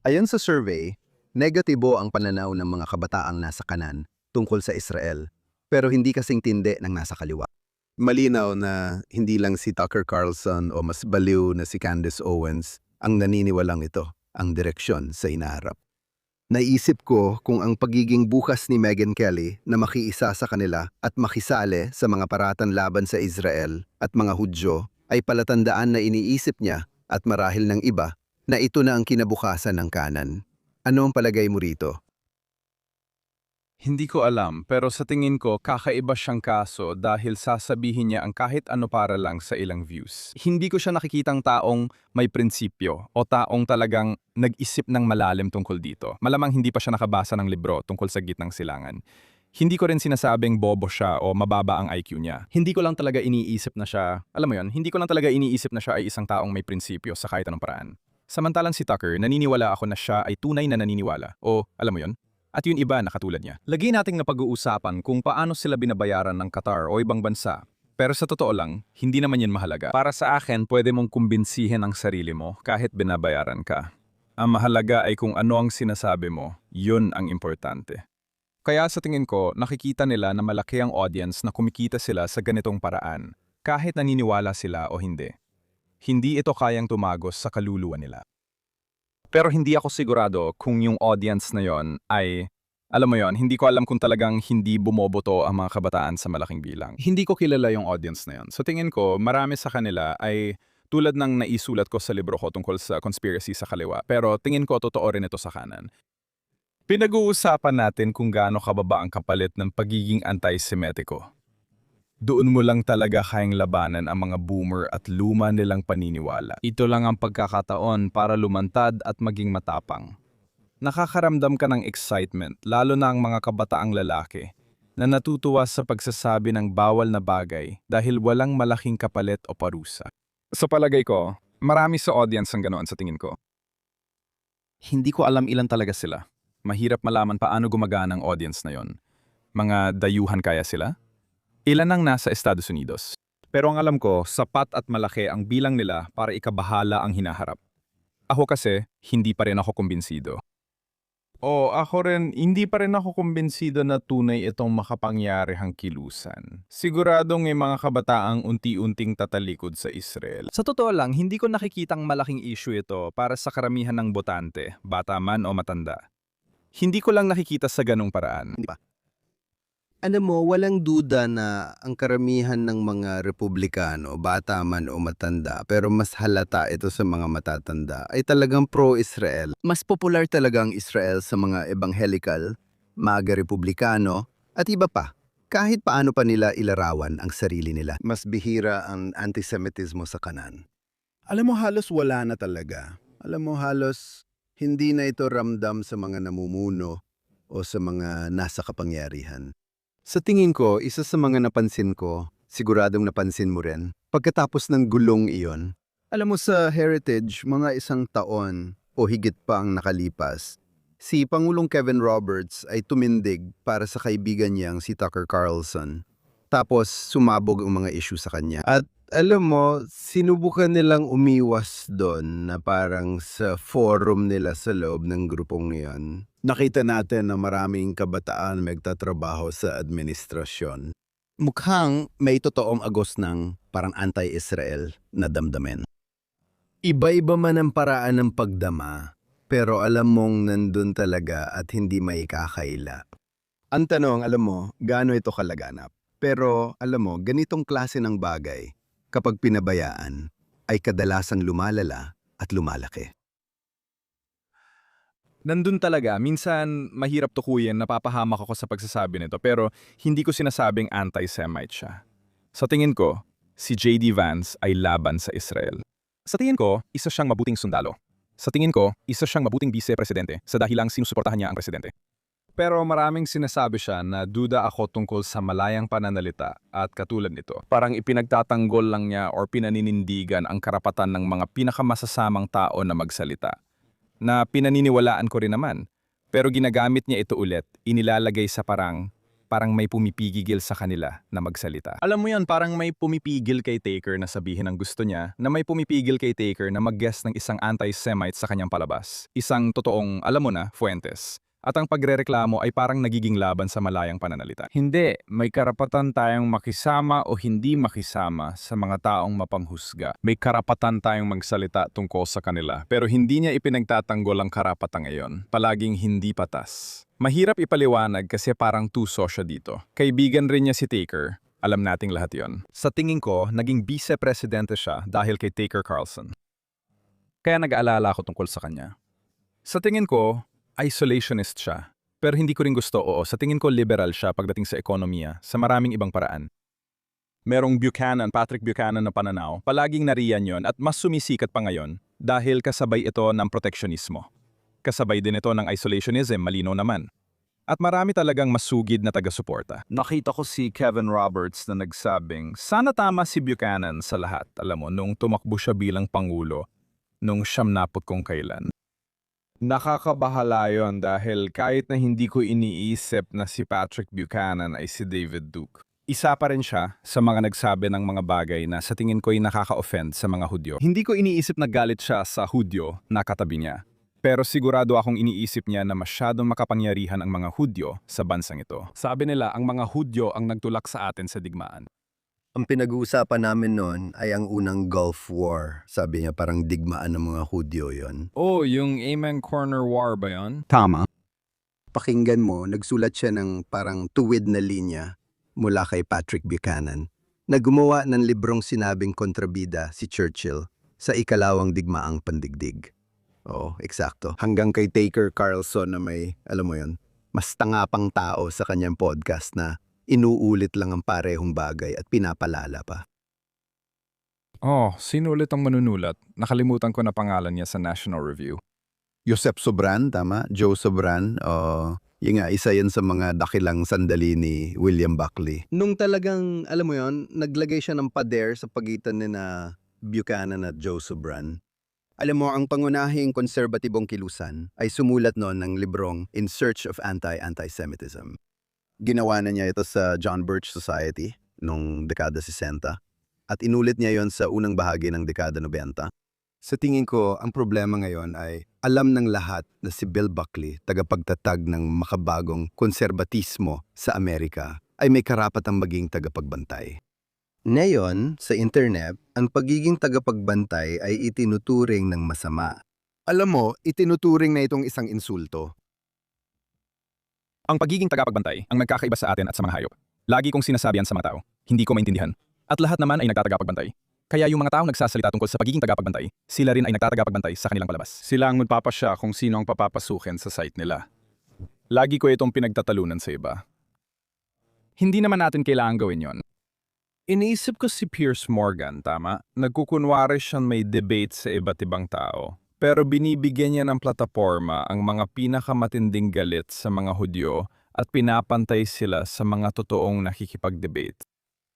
Ayon sa survey, negatibo ang pananaw ng mga kabataang nasa kanan tungkol sa Israel, pero hindi kasing tindi ng nasa kaliwa. Malinaw na hindi lang si Tucker Carlson o mas baliw na si Candace Owens ang naniniwalang ito, ang direksyon sa inaharap. Naisip ko kung ang pagiging bukas ni Megyn Kelly na makiisa sa kanila at makisali sa mga paratan laban sa Israel at mga Hudyo ay palatandaan na iniisip niya at marahil ng iba na ito na ang kinabukasan ng kanan. Ano ang palagay mo rito? Hindi ko alam, pero sa tingin ko kakaiba siyang kaso dahil sasabihin niya ang kahit ano para lang sa ilang views. Hindi ko siya nakikitang taong may prinsipyo o taong talagang nag-isip ng malalim tungkol dito. Malamang hindi pa siya nakabasa ng libro tungkol sa gitnang silangan. Hindi ko rin sinasabing bobo siya o mababa ang IQ niya. Hindi ko lang talaga iniisip na siya, alam mo yon, hindi ko lang talaga iniisip na siya ay isang taong may prinsipyo sa kahit anong paraan. Samantalang si Tucker, naniniwala ako na siya ay tunay na naniniwala o, alam mo yon, at yung iba na katulad niya. Lagi nating napag-uusapan kung paano sila binabayaran ng Qatar o ibang bansa. Pero sa totoo lang, hindi naman yan mahalaga. Para sa akin, pwede mong kumbinsihin ang sarili mo kahit binabayaran ka. Ang mahalaga ay kung ano ang sinasabi mo, yun ang importante. Kaya sa tingin ko, nakikita nila na malaki ang audience na kumikita sila sa ganitong paraan, kahit naniniwala sila o hindi. Hindi ito kayang tumagos sa kaluluwa nila. Pero hindi ako sigurado kung yung audience na yon ay, alam mo yon, hindi ko alam kung talagang hindi bumoboto ang mga kabataan sa malaking bilang. Hindi ko kilala yung audience na yon. So tingin ko, marami sa kanila ay tulad ng naisulat ko sa libro ko tungkol sa conspiracy sa kaliwa. Pero tingin ko totoo rin ito sa kanan. Pinag-uusapan natin kung gaano kababa ang kapalit ng pagiging anti-Semitiko. Doon mo lang talaga kayang labanan ang mga boomer at luma nilang paniniwala. Ito lang ang pagkakataon para lumantad at maging matapang. Nakakaramdam ka ng excitement, lalo na ang mga kabataang lalaki, na natutuwa sa pagsasabi ng bawal na bagay dahil walang malaking kapalit o parusa. Sa palagay ko, marami sa audience ang ganoon sa tingin ko. Hindi ko alam ilan talaga sila. Mahirap malaman paano gumagana ang audience na yon. Mga dayuhan kaya sila? Ilan ang nasa Estados Unidos. Pero ang alam ko, sapat at malaki ang bilang nila para ikabahala ang hinaharap. Ako kasi, hindi pa rin ako kumbinsido. Ako rin, hindi pa rin ako kumbinsido na tunay itong makapangyarihang kilusan. Siguradong may mga kabataang unti-unting tatalikod sa Israel. Sa totoo lang, hindi ko nakikitang malaking issue ito para sa karamihan ng botante, bata man o matanda. Hindi ko lang nakikita sa ganong paraan. Alam mo, walang duda na ang karamihan ng mga Republikano, bata man o matanda, pero mas halata ito sa mga matatanda, ay talagang pro-Israel. Mas popular talaga ang Israel sa mga ebanghelical, maga Republikano, at iba pa. Kahit paano pa nila ilarawan ang sarili nila. Mas bihira ang antisemitismo sa kanan. Alam mo, halos wala na talaga. Alam mo, halos hindi na ito ramdam sa mga namumuno o sa mga nasa kapangyarihan. Sa tingin ko, isa sa mga napansin ko, siguradong napansin mo rin, pagkatapos ng gulong iyon, alam mo sa Heritage, mga isang taon o higit pa ang nakalipas, si Pangulong Kevin Roberts ay tumindig para sa kaibigan niyang si Tucker Carlson. Tapos sumabog ang mga issue sa kanya. At alam mo, sinubukan nilang umiwas doon na parang sa forum nila sa loob ng grupong iyon. Nakita natin na maraming kabataan magtatrabaho sa administrasyon. Mukhang may totoong agos ng parang anti-Israel na damdamin. Iba-iba man ang paraan ng pagdama, pero alam mong nandun talaga at hindi may kakaila. Ang tanong, alam mo, gaano ito kalaganap? Pero alam mo, ganitong klase ng bagay, kapag pinabayaan, ay kadalasang lumalala at lumalaki. Nandun talaga, minsan mahirap tukuyin, napapahamak ako sa pagsasabi nito, pero hindi ko sinasabing anti-Semite siya. Sa tingin ko, si J.D. Vance ay laban sa Israel. Sa tingin ko, isa siyang mabuting sundalo. Sa tingin ko, isa siyang mabuting vice-presidente sa dahilang sinusuportahan niya ang presidente. Pero maraming sinasabi siya na duda ako tungkol sa malayang pananalita at katulad nito. Parang ipinagtatanggol lang niya or pinaninindigan ang karapatan ng mga pinakamasasamang tao na magsalita. Na pinaniniwalaan ko rin naman. Pero ginagamit niya ito ulit, inilalagay sa parang may pumipigil sa kanila na magsalita. Alam mo yan, parang may pumipigil kay Taker na sabihin ang gusto niya, na may pumipigil kay Taker na mag-guest ng isang anti-Semite sa kanyang palabas. Isang totoong, alam mo na, Fuentes. At ang pagrereklamo ay parang nagiging laban sa malayang pananalita. Hindi, may karapatan tayong makisama o hindi makisama sa mga taong mapanghusga. May karapatan tayong magsalita tungkol sa kanila, pero hindi niya ipinagtatanggol ang karapatang iyon. Palaging hindi patas. Mahirap ipaliwanag kasi parang tuso siya dito. Kaibigan rin niya si Taker. Alam nating lahat yon. Sa tingin ko, naging vice-presidente siya dahil kay Taker Carlson. Kaya nag-aalala ako tungkol sa kanya. Sa tingin ko, isolationist siya. Pero hindi ko rin gusto, oo. Sa tingin ko, liberal siya pagdating sa ekonomiya, sa maraming ibang paraan. Merong Patrick Buchanan na pananaw, palaging nariyan yon at mas sumisikat pa ngayon dahil kasabay ito ng proteksionismo. Kasabay din ito ng isolationism, malinaw naman. At marami talagang masugid na taga-suporta. Nakita ko si Kevin Roberts na nagsabing, sana tama si Buchanan sa lahat, alam mo, nung tumakbo siya bilang Pangulo, nung 90 kung kailan. Nakakabahala yon dahil kahit na hindi ko iniisip na si Patrick Buchanan ay si David Duke. Isa pa rin siya sa mga nagsabi ng mga bagay na sa tingin ko'y nakaka-offend sa mga Hudyo. Hindi ko iniisip na galit siya sa Hudyo na katabi niya. Pero sigurado akong iniisip niya na masyadong makapangyarihan ang mga Hudyo sa bansang ito. Sabi nila ang mga Hudyo ang nagtulak sa atin sa digmaan. Ang pinag-uusapan namin noon ay ang unang Gulf War. Sabi niya parang digmaan ng mga Hudyo yon. Oh, yung Amen Corner War ba yon? Tama. Pakinggan mo, nagsulat siya ng parang tuwid na linya mula kay Patrick Buchanan na gumawa ng librong sinabing kontrabida si Churchill sa ikalawang digmaang pandigdig. Oo, eksakto. Hanggang kay Taker Carlson na may, alam mo yon, mas tanga pang tao sa kanyang podcast na inuulit lang ang parehong bagay at pinapalala pa. Oh, sino ulit ang manunulat? Nakalimutan ko na pangalan niya sa National Review. Joseph Sobran, tama? Joe Sobran. Yung nga, isa yan sa mga dakilang sandali ni William Buckley. Nung talagang, alam mo yon, naglagay siya ng pader sa pagitan ni na Buchanan at Joe Sobran. Alam mo, ang pangunahing konserbatibong kilusan ay sumulat noon ng librong In Search of Anti-Antisemitism. Ginawa na niya ito sa John Birch Society noong dekada 60 at inulit niya yon sa unang bahagi ng dekada 90. Sa tingin ko, ang problema ngayon ay alam ng lahat na si Bill Buckley, tagapagtatag ng makabagong konserbatismo sa Amerika, ay may karapatang maging tagapagbantay. Ngayon, sa internet, ang pagiging tagapagbantay ay itinuturing ng masama. Alam mo, itinuturing na itong isang insulto. Ang pagiging tagapagbantay ang nagkakaiba sa atin at sa mga hayop. Lagi kong sinasabihan sa mga tao, hindi ko maintindihan. At lahat naman ay nagtatagapagbantay. Kaya yung mga taong nagsasalita tungkol sa pagiging tagapagbantay, sila rin ay nagtatagapagbantay sa kanilang palabas. Sila ang magpapasya kung sino ang papapasukin sa site nila. Lagi ko itong pinagtatalunan sa iba. Hindi naman natin kailangan gawin yon. Iniisip ko si Piers Morgan, tama? Nagkukunwari siyang may debate sa iba't ibang tao. Pero binibigyan niya ng plataporma ang mga pinakamatinding galit sa mga Hudyo at pinapantay sila sa mga totoong nakikipag-debate.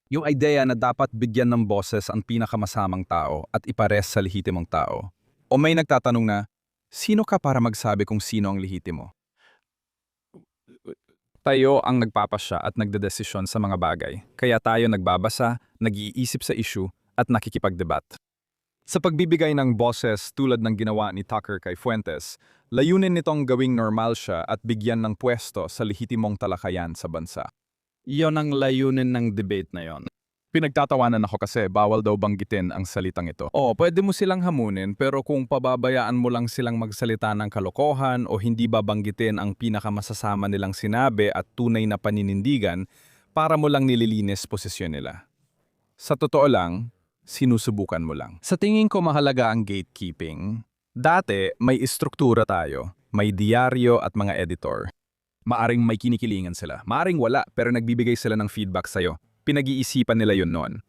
Yung idea na dapat bigyan ng boses ang pinakamasamang tao at ipares sa lehitimong tao. O may nagtatanong na, sino ka para magsabi kung sino ang lehitimo? Tayo ang nagpapasya at nagdedesisyon sa mga bagay. Kaya tayo nagbabasa, nag-iisip sa issue at nakikipagdebat. Sa pagbibigay ng boses tulad ng ginawa ni Tucker kay Fuentes, layunin nitong gawing normal siya at bigyan ng pwesto sa lehitimong talakayan sa bansa. Iyon ang layunin ng debate na yon. Pinagtatawanan ako kasi bawal daw banggitin ang salitang ito. Oo, pwede mo silang hamunin pero kung pababayaan mo lang silang magsalita ng kalokohan o hindi babanggitin ang pinakamasasama nilang sinabi at tunay na paninindigan, para mo lang nililinis posisyon nila. Sa totoo lang, sinusubukan mo lang. Sa tingin ko mahalaga ang gatekeeping. Dati, may istruktura tayo, may diaryo at mga editor. Maaring may kinikilingan sila, maaring wala pero nagbibigay sila ng feedback sa'yo. Pinag-iisipan nila yun noon.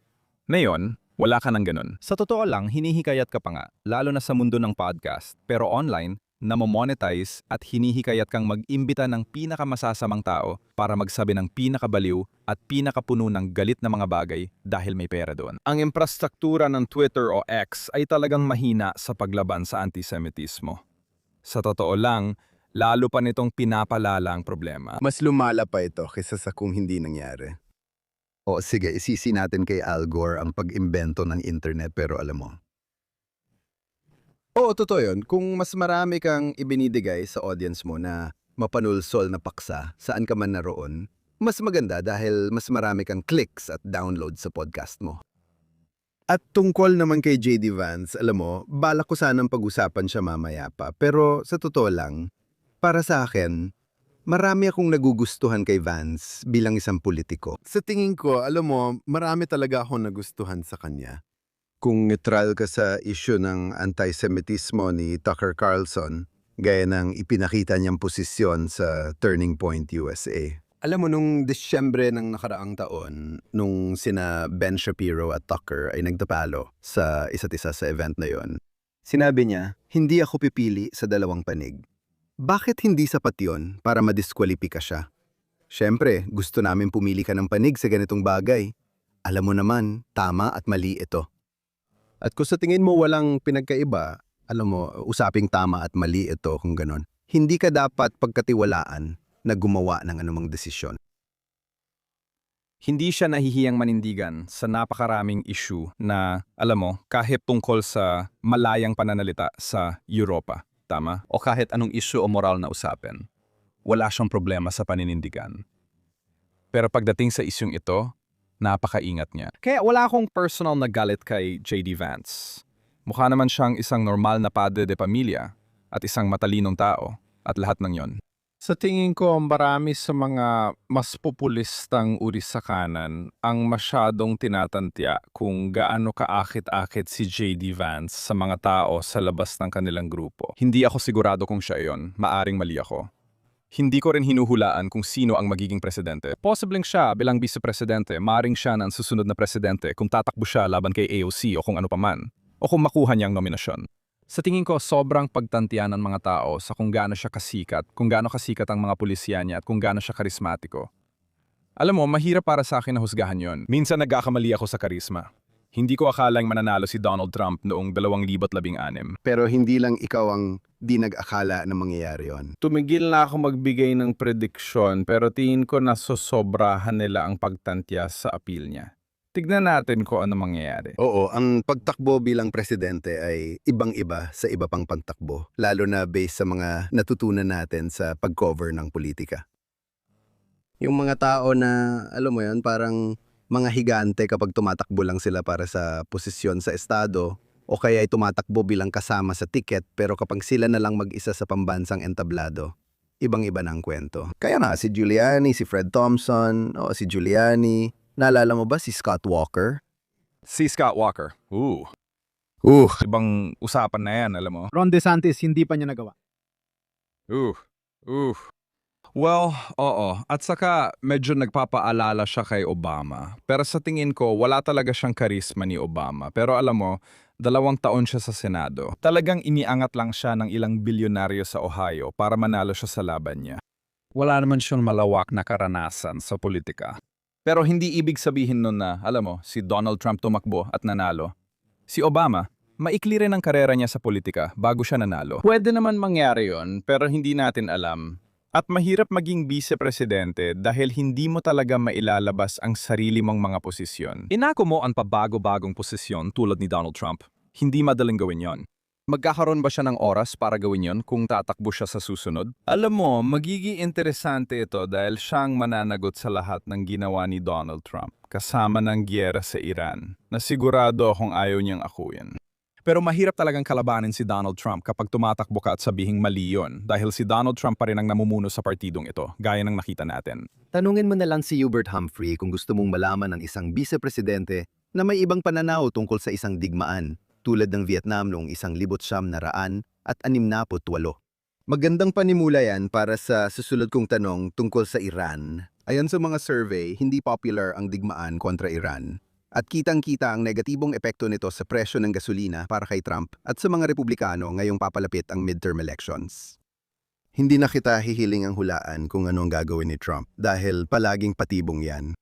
Ngayon, Wala ka ng ganun. Sa totoo lang, hinihikayat ka pa nga, lalo na sa mundo ng podcast. Pero online, namo-monetize at hinihikayat kang mag-imbita ng pinakamasasamang tao para magsabi ng pinakabaliw at pinakapuno ng galit na mga bagay dahil may pera doon. Ang infrastruktura ng Twitter o X ay talagang mahina sa paglaban sa antisemitismo. Sa totoo lang, lalo pa nitong pinapalala ang problema. Mas lumala pa ito kaysa sa kung hindi nangyari. O sige, isisi natin kay Al Gore ang pag-imbento ng internet pero alam mo. Oo, totoo yun. Kung mas marami kang ibinidigay sa audience mo na mapanulsol na paksa, saan ka man naroon, mas maganda dahil mas marami kang clicks at download sa podcast mo. At tungkol naman kay JD Vance, alam mo, balak ko sanang pag-usapan siya mamaya pa. Pero sa totoo lang, para sa akin, marami akong nagugustuhan kay Vance bilang isang politiko. Sa tingin ko, alam mo, marami talaga akong nagustuhan sa kanya. Kung neutral ka sa issue ng antisemitismo ni Tucker Carlson, gaya ng ipinakita niyang posisyon sa Turning Point USA. Alam mo, nung Disyembre ng nakaraang taon, nung sina Ben Shapiro at Tucker ay nagtapalo sa isa't isa sa event na yon, sinabi niya, hindi ako pipili sa dalawang panig. Bakit hindi sapat yun para madiskwalipika siya? Siyempre, gusto namin pumili ka ng panig sa ganitong bagay. Alam mo naman, tama at mali ito. At kung sa tingin mo walang pinagkaiba, alam mo, usaping tama at mali ito kung ganon. Hindi ka dapat pagkatiwalaan na gumawa ng anumang desisyon. Hindi siya nahihiyang manindigan sa napakaraming issue na, alam mo, kahit tungkol sa malayang pananalita sa Europa. Tama? O kahit anong issue o moral na usapin. Wala siyang problema sa paninindigan. Pero pagdating sa isyung ito, napakaingat niya. Kaya wala akong personal na galit kay JD Vance. Mukha naman siyang isang normal na padre de pamilya at isang matalinong tao at lahat ng yon. Sa tingin ko, marami sa mga mas populistang uri sa kanan ang masyadong tinatantya kung gaano kaakit-akit si JD Vance sa mga tao sa labas ng kanilang grupo. Hindi ako sigurado kung siya yon, maaring mali ako. Hindi ko rin hinuhulaan kung sino ang magiging presidente. Posibleng siya bilang vice-presidente, maaring siya na ang susunod na presidente kung tatakbo siya laban kay AOC o kung ano paman, o kung makuha niyang nominasyon. Sa tingin ko, sobrang pagtantiyan ng mga tao sa kung gaano siya kasikat, kung gaano kasikat ang mga pulisya niya at kung gaano siya karismatiko. Alam mo, mahirap para sa akin na husgahan yon. Minsan nagkakamali ako sa karisma. Hindi ko akalang mananalo si Donald Trump noong 2016. Pero hindi lang ikaw ang di nag-akala na mangyayari yon. Tumigil na ako magbigay ng prediksyon pero tingin ko na sosobrahan nila ang pagtantya sa appeal niya. Tignan natin kung ano mangyayari. Oo, ang pagtakbo bilang presidente ay ibang-iba sa iba pang pagtakbo, lalo na based sa mga natutunan natin sa pag-cover ng politika. Yung mga tao na, alam mo yun, parang mga higante kapag tumatakbo lang sila para sa posisyon sa estado o kaya ay tumatakbo bilang kasama sa ticket pero kapag sila na lang mag-isa sa pambansang entablado, ibang-iba na ang kwento. Kaya nga, si Giuliani, si Fred Thompson, o si Giuliani. Naalala mo ba si Scott Walker? Si Scott Walker. Ibang usapan na yan, alam mo. Ron DeSantis, hindi pa niya nagawa. Well, oo. At saka medyo nagpapaalala siya kay Obama. Pero sa tingin ko, wala talaga siyang karisma ni Obama. Pero alam mo, 2 taon siya sa Senado. Talagang iniangat lang siya ng ilang bilyonaryo sa Ohio para manalo siya sa laban niya. Wala naman siyang malawak na karanasan sa politika. Pero hindi ibig sabihin nun na, alam mo, si Donald Trump tumakbo at nanalo. Si Obama, maikli rin ang karera niya sa politika bago siya nanalo. Pwede naman mangyari yon, pero hindi natin alam. At mahirap maging vice-presidente dahil hindi mo talaga mailalabas ang sarili mong mga posisyon. Inako mo ang pabago-bagong posisyon tulad ni Donald Trump. Hindi madaling gawin yon. Magkakaroon ba siya ng oras para gawin yon kung tatakbo siya sa susunod? Alam mo, magiging interesante ito dahil siyang mananagot sa lahat ng ginawa ni Donald Trump, kasama ng giyera sa Iran, na sigurado akong ayaw niyang akuin. Pero mahirap talagang kalabanin si Donald Trump kapag tumatakbo ka at sabihing mali yun, dahil si Donald Trump pa rin ang namumuno sa partidong ito, gaya ng nakita natin. Tanungin mo na lang si Hubert Humphrey kung gusto mong malaman ng isang vice-presidente na may ibang pananaw tungkol sa isang digmaan, tulad ng Vietnam noong 1968. Magandang panimula yan para sa susunod kong tanong tungkol sa Iran. Ayon sa mga survey, hindi popular ang digmaan kontra Iran. At kitang-kita ang negatibong epekto nito sa presyo ng gasolina para kay Trump at sa mga Republikano ngayong papalapit ang midterm elections. Hindi na kita hihiling ang hulaan kung ano ang gagawin ni Trump dahil palaging patibong yan.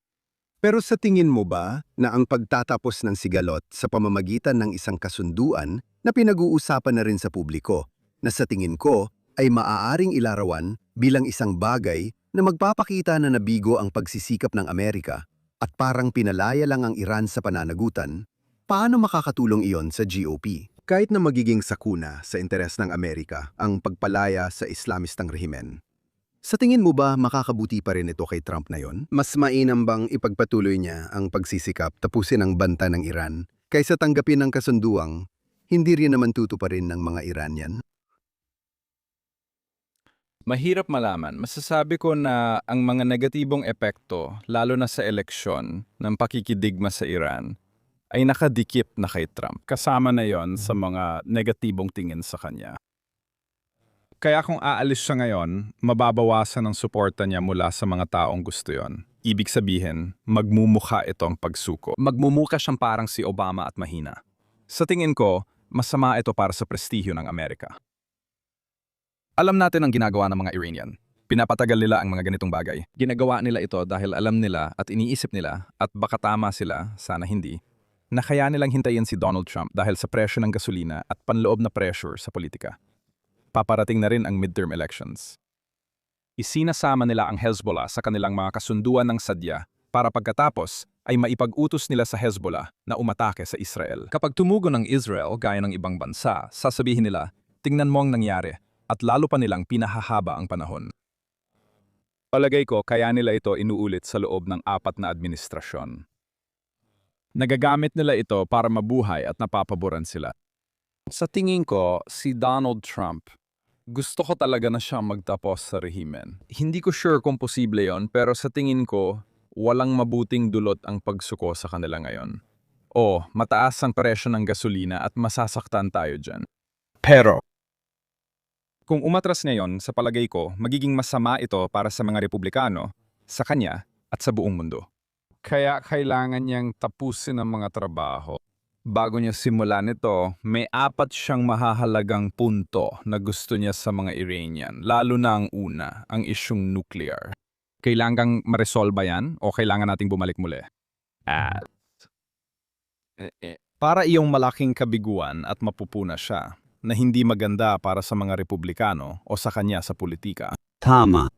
Pero sa tingin mo ba na ang pagtatapos ng sigalot sa pamamagitan ng isang kasunduan na pinag-uusapan na rin sa publiko, na sa tingin ko ay maaaring ilarawan bilang isang bagay na magpapakita na nabigo ang pagsisikap ng Amerika at parang pinalaya lang ang Iran sa pananagutan, paano makakatulong iyon sa GOP? Kahit na magiging sakuna sa interes ng Amerika ang pagpalaya sa Islamistang rehimen. Sa tingin mo ba makakabuti pa rin ito kay Trump na yon? Mas mainam bang ipagpatuloy niya ang pagsisikap tapusin ang banta ng Iran kaysa tanggapin ang kasunduang hindi rin naman tutuparin ng mga Iranian? Mahirap malaman. Masasabi ko na ang mga negatibong epekto, lalo na sa eleksyon, ng pakikidigma sa Iran, ay nakadikip na kay Trump. Kasama na yon sa mga negatibong tingin sa kanya. Kaya kung aalis siya ngayon, mababawasan ang suporta niya mula sa mga taong gusto yon. Ibig sabihin, magmumukha itong pagsuko. Magmumukha siyang parang si Obama at mahina. Sa tingin ko, masama ito para sa prestihyo ng Amerika. Alam natin ang ginagawa ng mga Iranian. Pinapatagal nila ang mga ganitong bagay. Ginagawa nila ito dahil alam nila at iniisip nila, at baka tama sila, sana hindi, na kaya nilang hintayin si Donald Trump dahil sa presyo ng gasolina at panloob na pressure sa politika. Paparating na rin ang midterm elections. Isinasama nila ang Hezbollah sa kanilang mga kasunduan ng sadya para pagkatapos ay maipag-utos nila sa Hezbollah na umatake sa Israel. Kapag tumugon ng Israel gaya ng ibang bansa, sasabihin nila, tingnan mo ang nangyari, at lalo pa nilang pinahahaba ang panahon. Palagay ko kaya nila ito inuulit sa loob ng 4 na administrasyon. Nagagamit nila ito para mabuhay at napapaboran sila. Sa tingin ko, si Donald Trump, gusto ko talaga na siyang magtapos sa rehimen. Hindi ko sure kung posible yon, pero sa tingin ko, walang mabuting dulot ang pagsuko sa kanila ngayon. O, mataas ang presyo ng gasolina at masasaktan tayo dyan. Pero, kung umatras ngayon, sa palagay ko, magiging masama ito para sa mga Republikano, sa kanya, at sa buong mundo. Kaya kailangan niyang tapusin ang mga trabaho. Bago niya simulan ito, may 4 siyang mahahalagang punto na gusto niya sa mga Iranian, lalo na ang una, ang isyung nuclear. Kailangang maresolba yan o kailangan nating bumalik muli? Para iyong malaking kabiguan at mapupuna siya, na hindi maganda para sa mga Republikano o sa kanya sa politika. Tama.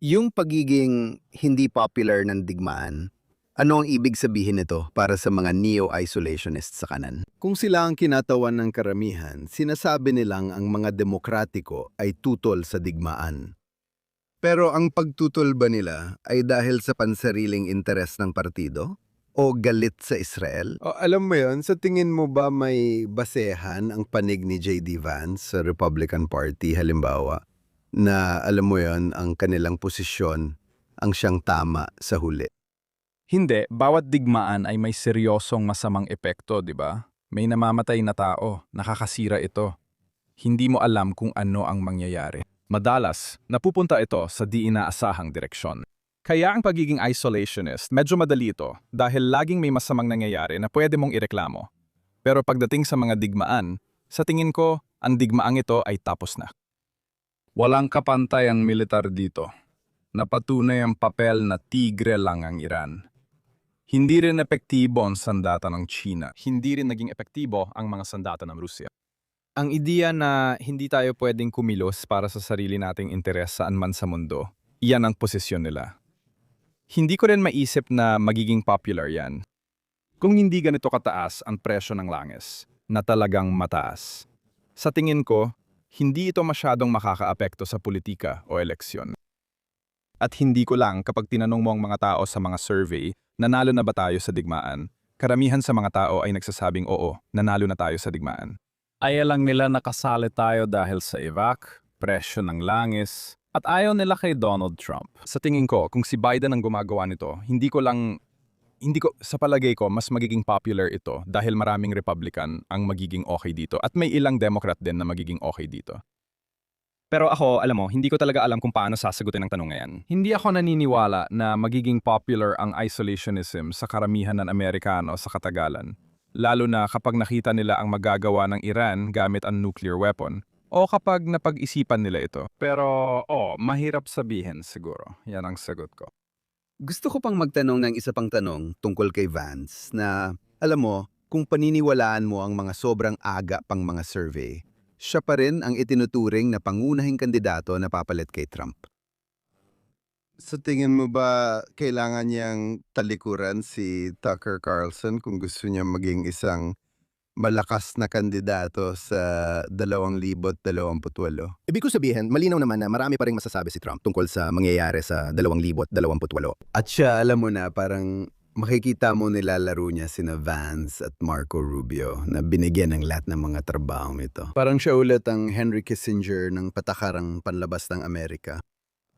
Yung pagiging hindi popular ng digmaan, ano ang ibig sabihin nito para sa mga neo-isolationists sa kanan? Kung sila ang kinatawan ng karamihan, sinasabi nilang ang mga demokratiko ay tutol sa digmaan. Pero ang pagtutol ba nila ay dahil sa pansariling interes ng partido? O galit sa Israel? O, alam mo yon, sa tingin mo ba may basehan ang panig ni J.D. Vance sa Republican Party halimbawa na alam mo yon ang kanilang posisyon ang siyang tama sa huli? Hindi, bawat digmaan ay may seryosong masamang epekto, di ba? May namamatay na tao, nakakasira ito. Hindi mo alam kung ano ang mangyayari. Madalas, napupunta ito sa di inaasahang direksyon. Kaya ang pagiging isolationist, medyo madali ito dahil laging may masamang nangyayari na pwede mong ireklamo. Pero pagdating sa mga digmaan, sa tingin ko, ang digmaang ito ay tapos na. Walang kapantay ang militar dito. Napatunay ang papel na tigre lang ang Iran. Hindi rin epektibo ang sandata ng China. Hindi rin naging epektibo ang mga sandata ng Rusya. Ang ideya na hindi tayo pwedeng kumilos para sa sarili nating interes saan man sa mundo, iyan ang posisyon nila. Hindi ko rin maisip na magiging popular yan. Kung hindi ganito kataas ang presyo ng langis, na talagang mataas. Sa tingin ko, hindi ito masyadong makakaapekto sa politika o eleksyon. At hindi ko lang kapag tinanong mo ang mga tao sa mga survey, nanalo na ba tayo sa digmaan? Karamihan sa mga tao ay nagsasabing oo, nanalo na tayo sa digmaan. Ayaw lang nila nakasali tayo dahil sa Iraq, presyo ng langis, at ayaw nila kay Donald Trump. Sa tingin ko, kung si Biden ang gumagawa nito, sa palagay ko, mas magiging popular ito dahil maraming Republican ang magiging okay dito at may ilang Democrat din na magiging okay dito. Pero ako, alam mo, hindi ko talaga alam kung paano sasagutin ang tanong ngayon. Hindi ako naniniwala na magiging popular ang isolationism sa karamihan ng Amerikano sa katagalan, lalo na kapag nakita nila ang magagawa ng Iran gamit ang nuclear weapon o kapag napag-isipan nila ito. Pero, mahirap sabihin siguro. Yan ang sagot ko. Gusto ko pang magtanong ng isa pang tanong tungkol kay Vance na, alam mo, kung paniniwalaan mo ang mga sobrang aga pang mga survey, siya pa rin ang itinuturing na pangunahing kandidato na papalit kay Trump. Sa tingin mo ba kailangan niyang talikuran si Tucker Carlson kung gusto niya maging isang malakas na kandidato sa 2028? Ibig ko sabihin, malinaw naman na marami pa rin masasabi si Trump tungkol sa mangyayari sa 2028. At siya, alam mo na, parang makikita mo nilalaro niya sina Vance at Marco Rubio na binigyan ng lahat ng mga trabaho ito. Parang siya ulit ang Henry Kissinger ng patakarang panlabas ng Amerika.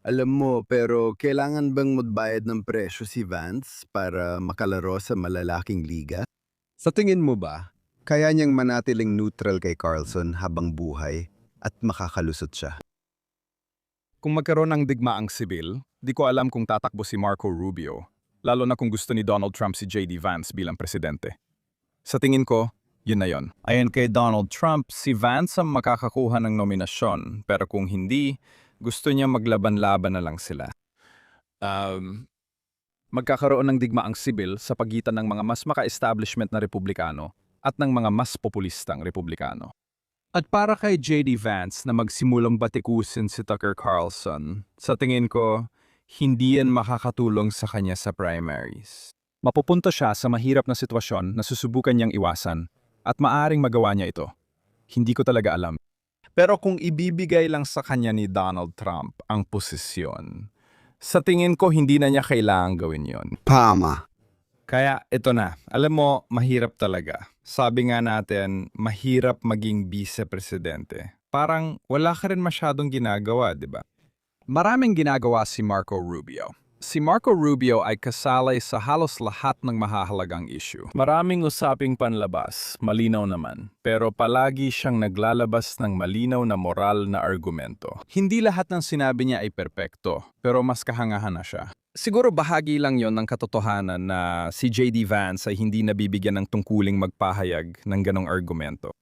Alam mo, pero kailangan bang magbayad ng presyo si Vance para makalaro sa malalaking liga? Sa tingin mo ba, kaya niyang manatiling neutral kay Carlson habang buhay at makakalusot siya? Kung magkaroon ng digmaang sibil, di ko alam kung tatakbo si Marco Rubio, lalo na kung gusto ni Donald Trump si J.D. Vance bilang presidente. Sa tingin ko, yun na yun. Ayon kay Donald Trump, si Vance ang makakakuha ng nominasyon, pero kung hindi, gusto niya maglaban-laban na lang sila. Magkakaroon ng digmaang sibil sa pagitan ng mga mas maka-establishment na Republikano at ng mga mas populistang Republikano. At para kay J.D. Vance na magsimulang batikusin si Tucker Carlson, sa tingin ko, hindi yan makakatulong sa kanya sa primaries. Mapupunta siya sa mahirap na sitwasyon na susubukan niyang iwasan at maaring magawa niya ito. Hindi ko talaga alam. Pero kung ibibigay lang sa kanya ni Donald Trump ang posisyon, sa tingin ko hindi na niya kailangang gawin yon. Pama. Kaya ito na, alam mo, mahirap talaga. Sabi nga natin, mahirap maging vice-presidente. Parang wala ka rin masyadong ginagawa, di ba? Maraming ginagawa si Marco Rubio. Si Marco Rubio ay kasalay sa halos lahat ng mahahalagang issue. Maraming usaping panlabas, malinaw naman. Pero palagi siyang naglalabas ng malinaw na moral na argumento. Hindi lahat ng sinabi niya ay perpekto, pero mas kahangahan na siya. Siguro bahagi lang yon ng katotohanan na si J.D. Vance ay hindi nabibigyan ng tungkuling magpahayag ng ganong argumento.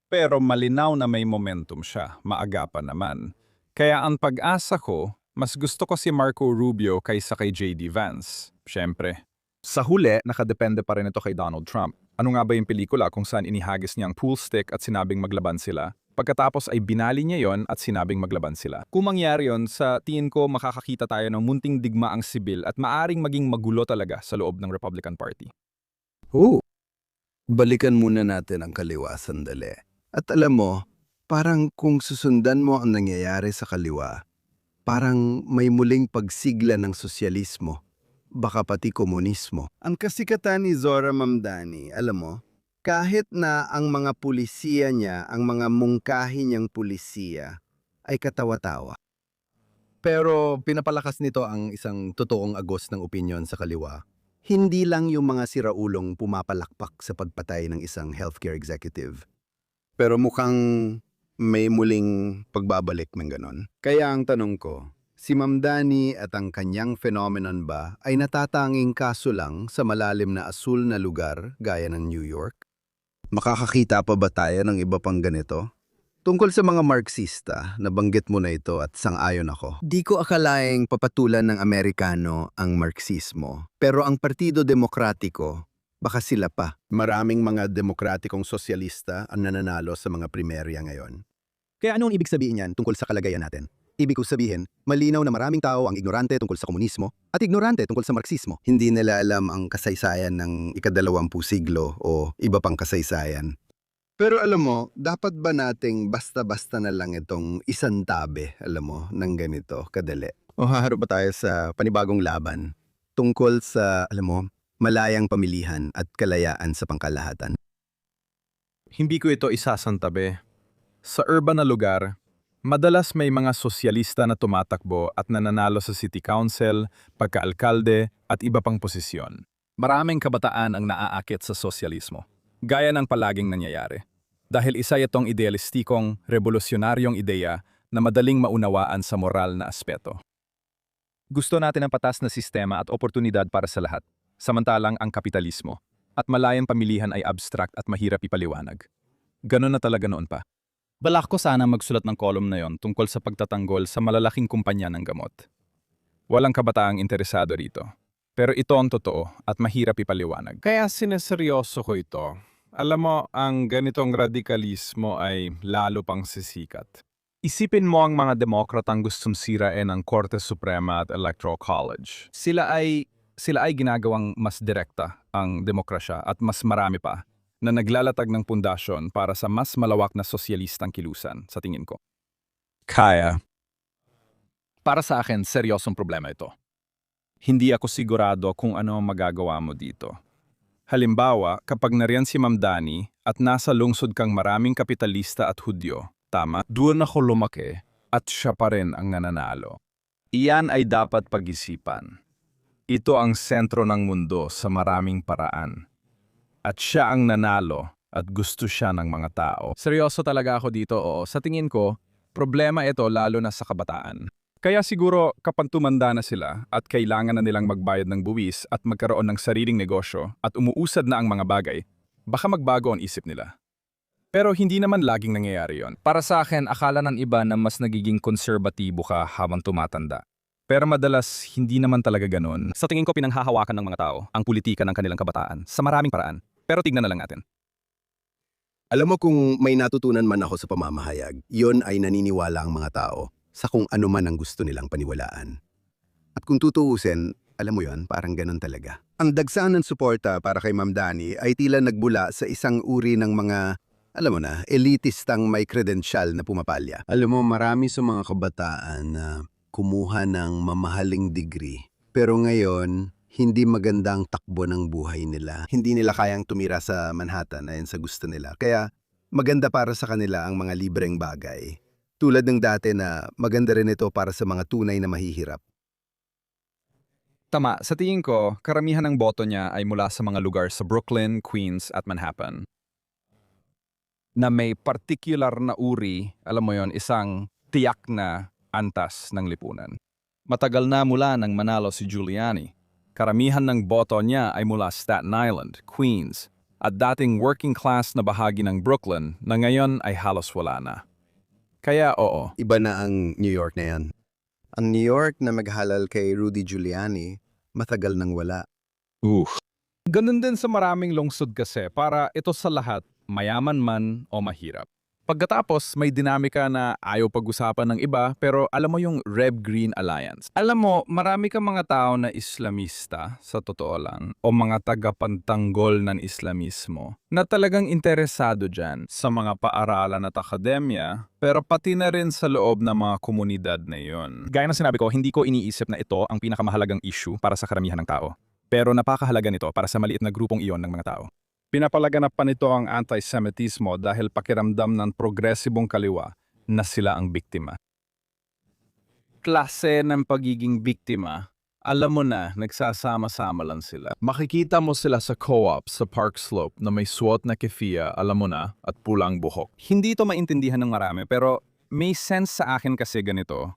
Pero malinaw na may momentum siya, maaga pa naman. Kaya ang pag-asa ko, mas gusto ko si Marco Rubio kaysa kay J.D. Vance. Siyempre. Sa huli, nakadepende pa rin ito kay Donald Trump. Ano nga ba yung pelikula kung saan inihagis niya ang pool stick at sinabing maglaban sila? Pagkatapos ay binali niya yon at sinabing maglaban sila. Kung mangyari yon, sa tingin ko makakakita tayo ng munting digmaang sibil at maaring maging magulo talaga sa loob ng Republican Party. Balikan muna natin ang kaliwa sandali. At alam mo, parang kung susundan mo ang nangyayari sa kaliwa, parang may muling pagsigla ng sosyalismo, baka pati komunismo. Ang kasikatan ni Zora Mamdani, alam mo, kahit na ang mga pulisiya niya, ang mga mungkahi niyang pulisiya, ay katawa-tawa. Pero pinapalakas nito ang isang totoong agos ng opinyon sa kaliwa. Hindi lang yung mga siraulong pumapalakpak sa pagpatay ng isang healthcare executive. Pero mukhang may muling pagbabalik ng ganon. Kaya ang tanong ko, si Mamdani at ang kanyang phenomenon ba ay natatanging kaso lang sa malalim na asul na lugar gaya ng New York? Makakakita pa ba tayo ng iba pang ganito? Tungkol sa mga Marxista, nabanggit mo na ito at sang-ayon ako. Di ko akalaing papatulan ng Amerikano ang Marxismo. Pero ang Partido Demokratiko, baka sila pa. Maraming mga demokratikong sosyalista ang nananalo sa mga primerya ngayon. Kaya anong ibig sabihin yan tungkol sa kalagayan natin? Ibig ko sabihin, malinaw na maraming tao ang ignorante tungkol sa komunismo at ignorante tungkol sa Marxismo. Hindi nila alam ang kasaysayan ng ika-20 siglo o iba pang kasaysayan. Pero alam mo, dapat ba nating basta-basta na lang itong isantabi, alam mo, ng ganito kadali? O haharap ba tayo sa panibagong laban tungkol sa, alam mo, malayang pamilihan at kalayaan sa pangkalahatan? Hindi ko ito isasantabi. Sa urban na lugar, madalas may mga sosyalista na tumatakbo at nananalo sa city council, pagkaalkalde at iba pang posisyon. Maraming kabataan ang naaakit sa sosyalismo, gaya ng palaging nangyayari. Dahil isa itong idealistikong, revolusyonaryong ideya na madaling maunawaan sa moral na aspeto. Gusto natin ang patas na sistema at oportunidad para sa lahat, samantalang ang kapitalismo at malayang pamilihan ay abstract at mahirap ipaliwanag. Ganon na talaga noon pa. Balak ko sana magsulat ng kolumn na yon tungkol sa pagtatanggol sa malalaking kumpanya ng gamot. Walang kabataang interesado rito. Pero ito ang totoo at mahirap ipaliwanag. Kaya sineseryoso ko ito. Alam mo, ang ganitong radikalismo ay lalo pang sisikat. Isipin mo ang mga demokratang gustong sirain ang Korte Suprema at Electoral College. Sila ay ginagawang mas direkta ang demokrasya at mas marami pa na naglalatag ng pundasyon para sa mas malawak na sosyalistang kilusan, sa tingin ko. Kaya. Para sa akin, seryosong problema ito. Hindi ako sigurado kung ano ang magagawa mo dito. Halimbawa, kapag nariyan si Ma'am Dani at nasa lungsod kang maraming kapitalista at Hudyo, tama, Doon ako lumaki at siya pa rin ang nananalo. Iyan ay dapat pag-isipan. Ito ang sentro ng mundo sa maraming paraan. At siya ang nanalo at gusto siya ng mga tao. Seryoso talaga ako dito, oo. Sa tingin ko, problema ito lalo na sa kabataan. Kaya siguro kapag tumanda na sila at kailangan na nilang magbayad ng buwis at magkaroon ng sariling negosyo at umuusad na ang mga bagay, baka magbago ang isip nila. Pero hindi naman laging nangyayari yon. Para sa akin, akala ng iba na mas nagiging konserbatibo ka habang tumatanda. Pero madalas, hindi naman talaga ganun. Sa tingin ko, pinanghahawakan ng mga tao ang politika ng kanilang kabataan sa maraming paraan. Pero tignan na lang natin. Alam mo kung may natutunan man ako sa pamamahayag, yon ay naniniwala ang mga tao sa kung ano man ang gusto nilang paniwalaan. At kung tutuusin, alam mo yon, parang ganun talaga. Ang dagsaan ng suporta para kay Ma'am Dani ay tila nagbula sa isang uri ng mga, alam mo na, elitistang may kredensyal na pumapalya. Alam mo, marami sa mga kabataan na kumuha ng mamahaling degree. Pero ngayon, hindi maganda ang takbo ng buhay nila. Hindi nila kayang tumira sa Manhattan ayon sa gusto nila. Kaya maganda para sa kanila ang mga libreng bagay. Tulad ng dati na maganda rin ito para sa mga tunay na mahihirap. Tama, sa tingin ko, karamihan ng boto niya ay mula sa mga lugar sa Brooklyn, Queens at Manhattan. Na may particular na uri, alam mo yon, isang tiyak na antas ng lipunan. Matagal na mula nang manalo si Giuliani. Karamihan ng boto niya ay mula Staten Island, Queens, at dating working class na bahagi ng Brooklyn na ngayon ay halos wala na. Kaya oo. Iba na ang New York na yan. Ang New York na maghalal kay Rudy Giuliani, matagal nang wala. Ganun din sa maraming lungsod kasi para ito sa lahat, mayaman man o mahirap. Pagkatapos, may dinamika na ayaw pag-usapan ng iba pero alam mo yung Red-Green Alliance. Alam mo, marami kang mga tao na Islamista, sa totoo lang, o mga tagapantanggol ng Islamismo, na talagang interesado dyan sa mga paaralan at akademya, pero pati na rin sa loob ng mga komunidad na yon. Gaya ng sinabi ko, hindi ko iniisip na ito ang pinakamahalagang issue para sa karamihan ng tao. Pero napakahalaga nito para sa maliit na grupong iyon ng mga tao. Pinapalaganap pa nito ang anti-Semitismo dahil pakiramdam ng progresibong kaliwa na sila ang biktima. Klase ng pagiging biktima, alam mo na, nagsasama-sama lang sila. Makikita mo sila sa co-op sa Park Slope na may suot na kefia, alam mo na, at pulang buhok. Hindi ito maintindihan ng marami pero may sense sa akin kasi ganito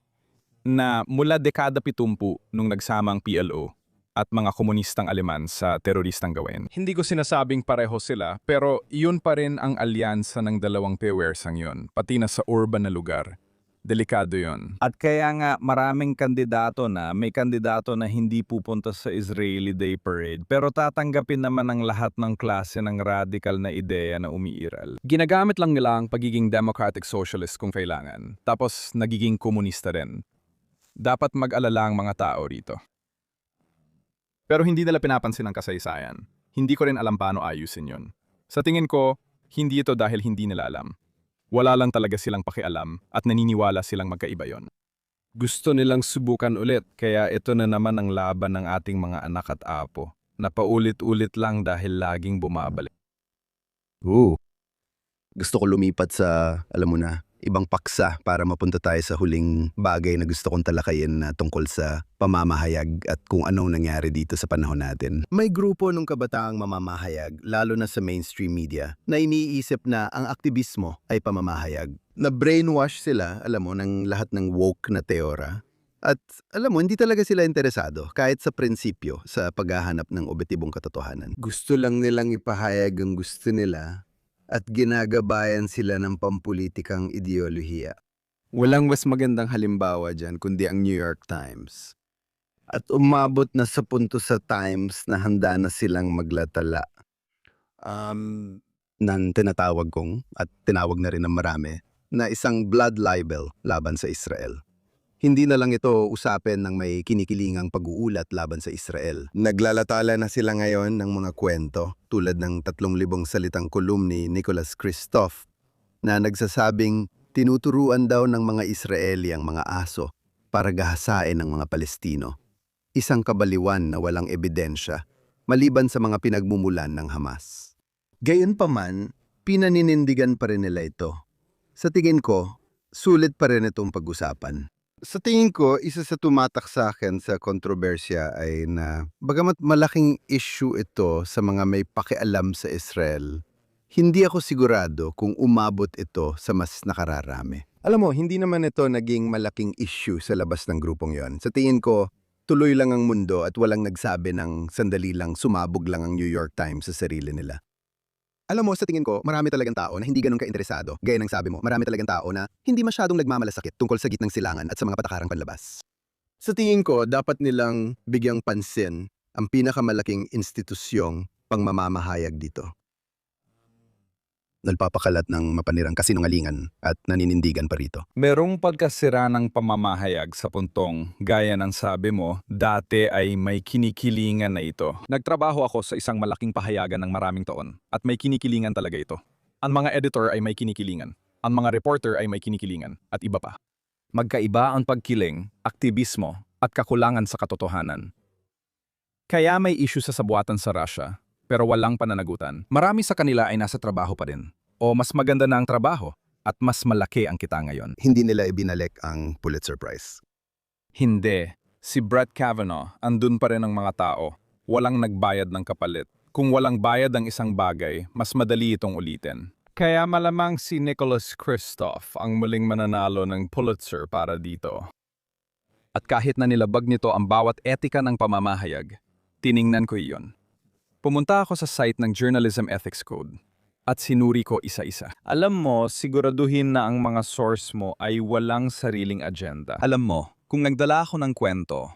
na mula dekada 70 nung nagsama ang PLO, at mga komunistang Aleman sa teroristang gawin. Hindi ko sinasabing pareho sila, pero iyon pa rin ang alyansa ng dalawang pewersang yun, pati na sa urban na lugar. Delikado yon. At kaya nga maraming kandidato na, may kandidato na hindi pupunta sa Israeli Day Parade, pero tatanggapin naman ang lahat ng klase ng radical na ideya na umiiral. Ginagamit lang nila ang pagiging democratic socialist kung kailangan, tapos nagiging komunista rin. Dapat mag-alala ang mga tao rito. Pero hindi nila pinapansin ang kasaysayan. Hindi ko rin alam paano ayusin yon. Sa tingin ko, hindi ito dahil hindi nila alam. Wala lang talaga silang pakialam at naniniwala silang magkaiba yon. Gusto nilang subukan ulit, kaya ito na naman ang laban ng ating mga anak at apo, na paulit-ulit lang dahil laging bumabalik. Gusto ko lumipat sa, alam mo na, ibang paksa para mapunta tayo sa huling bagay na gusto kong talakayin na tungkol sa pamamahayag at kung anong nangyari dito sa panahon natin. May grupo ng kabataang mamamahayag, lalo na sa mainstream media, na iniisip na ang aktivismo ay pamamahayag. Na-brainwash sila, alam mo, ng lahat ng woke na teora. At alam mo, hindi talaga sila interesado kahit sa prinsipyo sa paghahanap ng objektibong katotohanan. Gusto lang nilang ipahayag ang gusto nila at ginagabayan sila ng pampulitikang ideolohiya. Walang mas magandang halimbawa dyan kundi ang New York Times. At umabot na sa punto sa Times na handa na silang maglatala. Ng tinatawag kong at tinawag na rin ng marami na isang blood libel laban sa Israel. Hindi na lang ito usapin ng may kinikilingang pag-uulat laban sa Israel. Naglalatala na sila ngayon ng mga kwento tulad ng 3,000 salitang kolum ni Nicholas Kristof na nagsasabing tinuturuan daw ng mga Israeli ang mga aso para gahasain ng mga Palestino. Isang kabaliwan na walang ebidensya maliban sa mga pinagmumulan ng Hamas. Gayunpaman, pinaninindigan pa rin nila ito. Sa tingin ko, sulit pa rin itong pag-usapan. Sa tingin ko, isa sa tumatak sa akin sa kontrobersya ay na bagamat malaking issue ito sa mga may pakialam sa Israel, hindi ako sigurado kung umabot ito sa mas nakararami. Alam mo, hindi naman ito naging malaking issue sa labas ng grupong yon. Sa tingin ko, tuloy lang ang mundo at walang nagsabi ng sandali lang sumabog lang ang New York Times sa sarili nila. Alam mo, sa tingin ko, marami talagang tao na hindi ganun ka-interesado. Gaya ng sabi mo, marami talagang tao na hindi masyadong nagmamalasakit tungkol sa gitnang silangan at sa mga patakarang panlabas. Sa tingin ko, dapat nilang bigyang pansin ang pinakamalaking institusyong pangmamamahayag dito. Nagpapakalat ng mapanirang kasinungalingan at naninindigan pa rito. Merong pagkasira ng pamamahayag sa puntong, gaya ng sabi mo, dati ay may kinikilingan na ito. Nagtrabaho ako sa isang malaking pahayagan ng maraming taon at may kinikilingan talaga ito. Ang mga editor ay may kinikilingan, ang mga reporter ay may kinikilingan, at iba pa. Magkaiba ang pagkiling, aktivismo, at kakulangan sa katotohanan. Kaya may issue sa sabuatan sa Russia, pero walang pananagutan. Marami sa kanila ay nasa trabaho pa din. O mas maganda na ang trabaho at mas malaki ang kita ngayon. Hindi nila ibinalik ang Pulitzer Prize. Hindi. Si Brett Kavanaugh, andun pa rin ang mga tao. Walang nagbayad ng kapalit. Kung walang bayad ang isang bagay, mas madali itong ulitin. Kaya malamang si Nicholas Kristof ang muling mananalo ng Pulitzer para dito. At kahit na nilabag nito ang bawat etika ng pamamahayag, tiningnan ko iyon. Pumunta ako sa site ng Journalism Ethics Code at sinuri ko isa-isa. Alam mo, siguraduhin na ang mga source mo ay walang sariling agenda. Alam mo, kung nagdala ako ng kwento,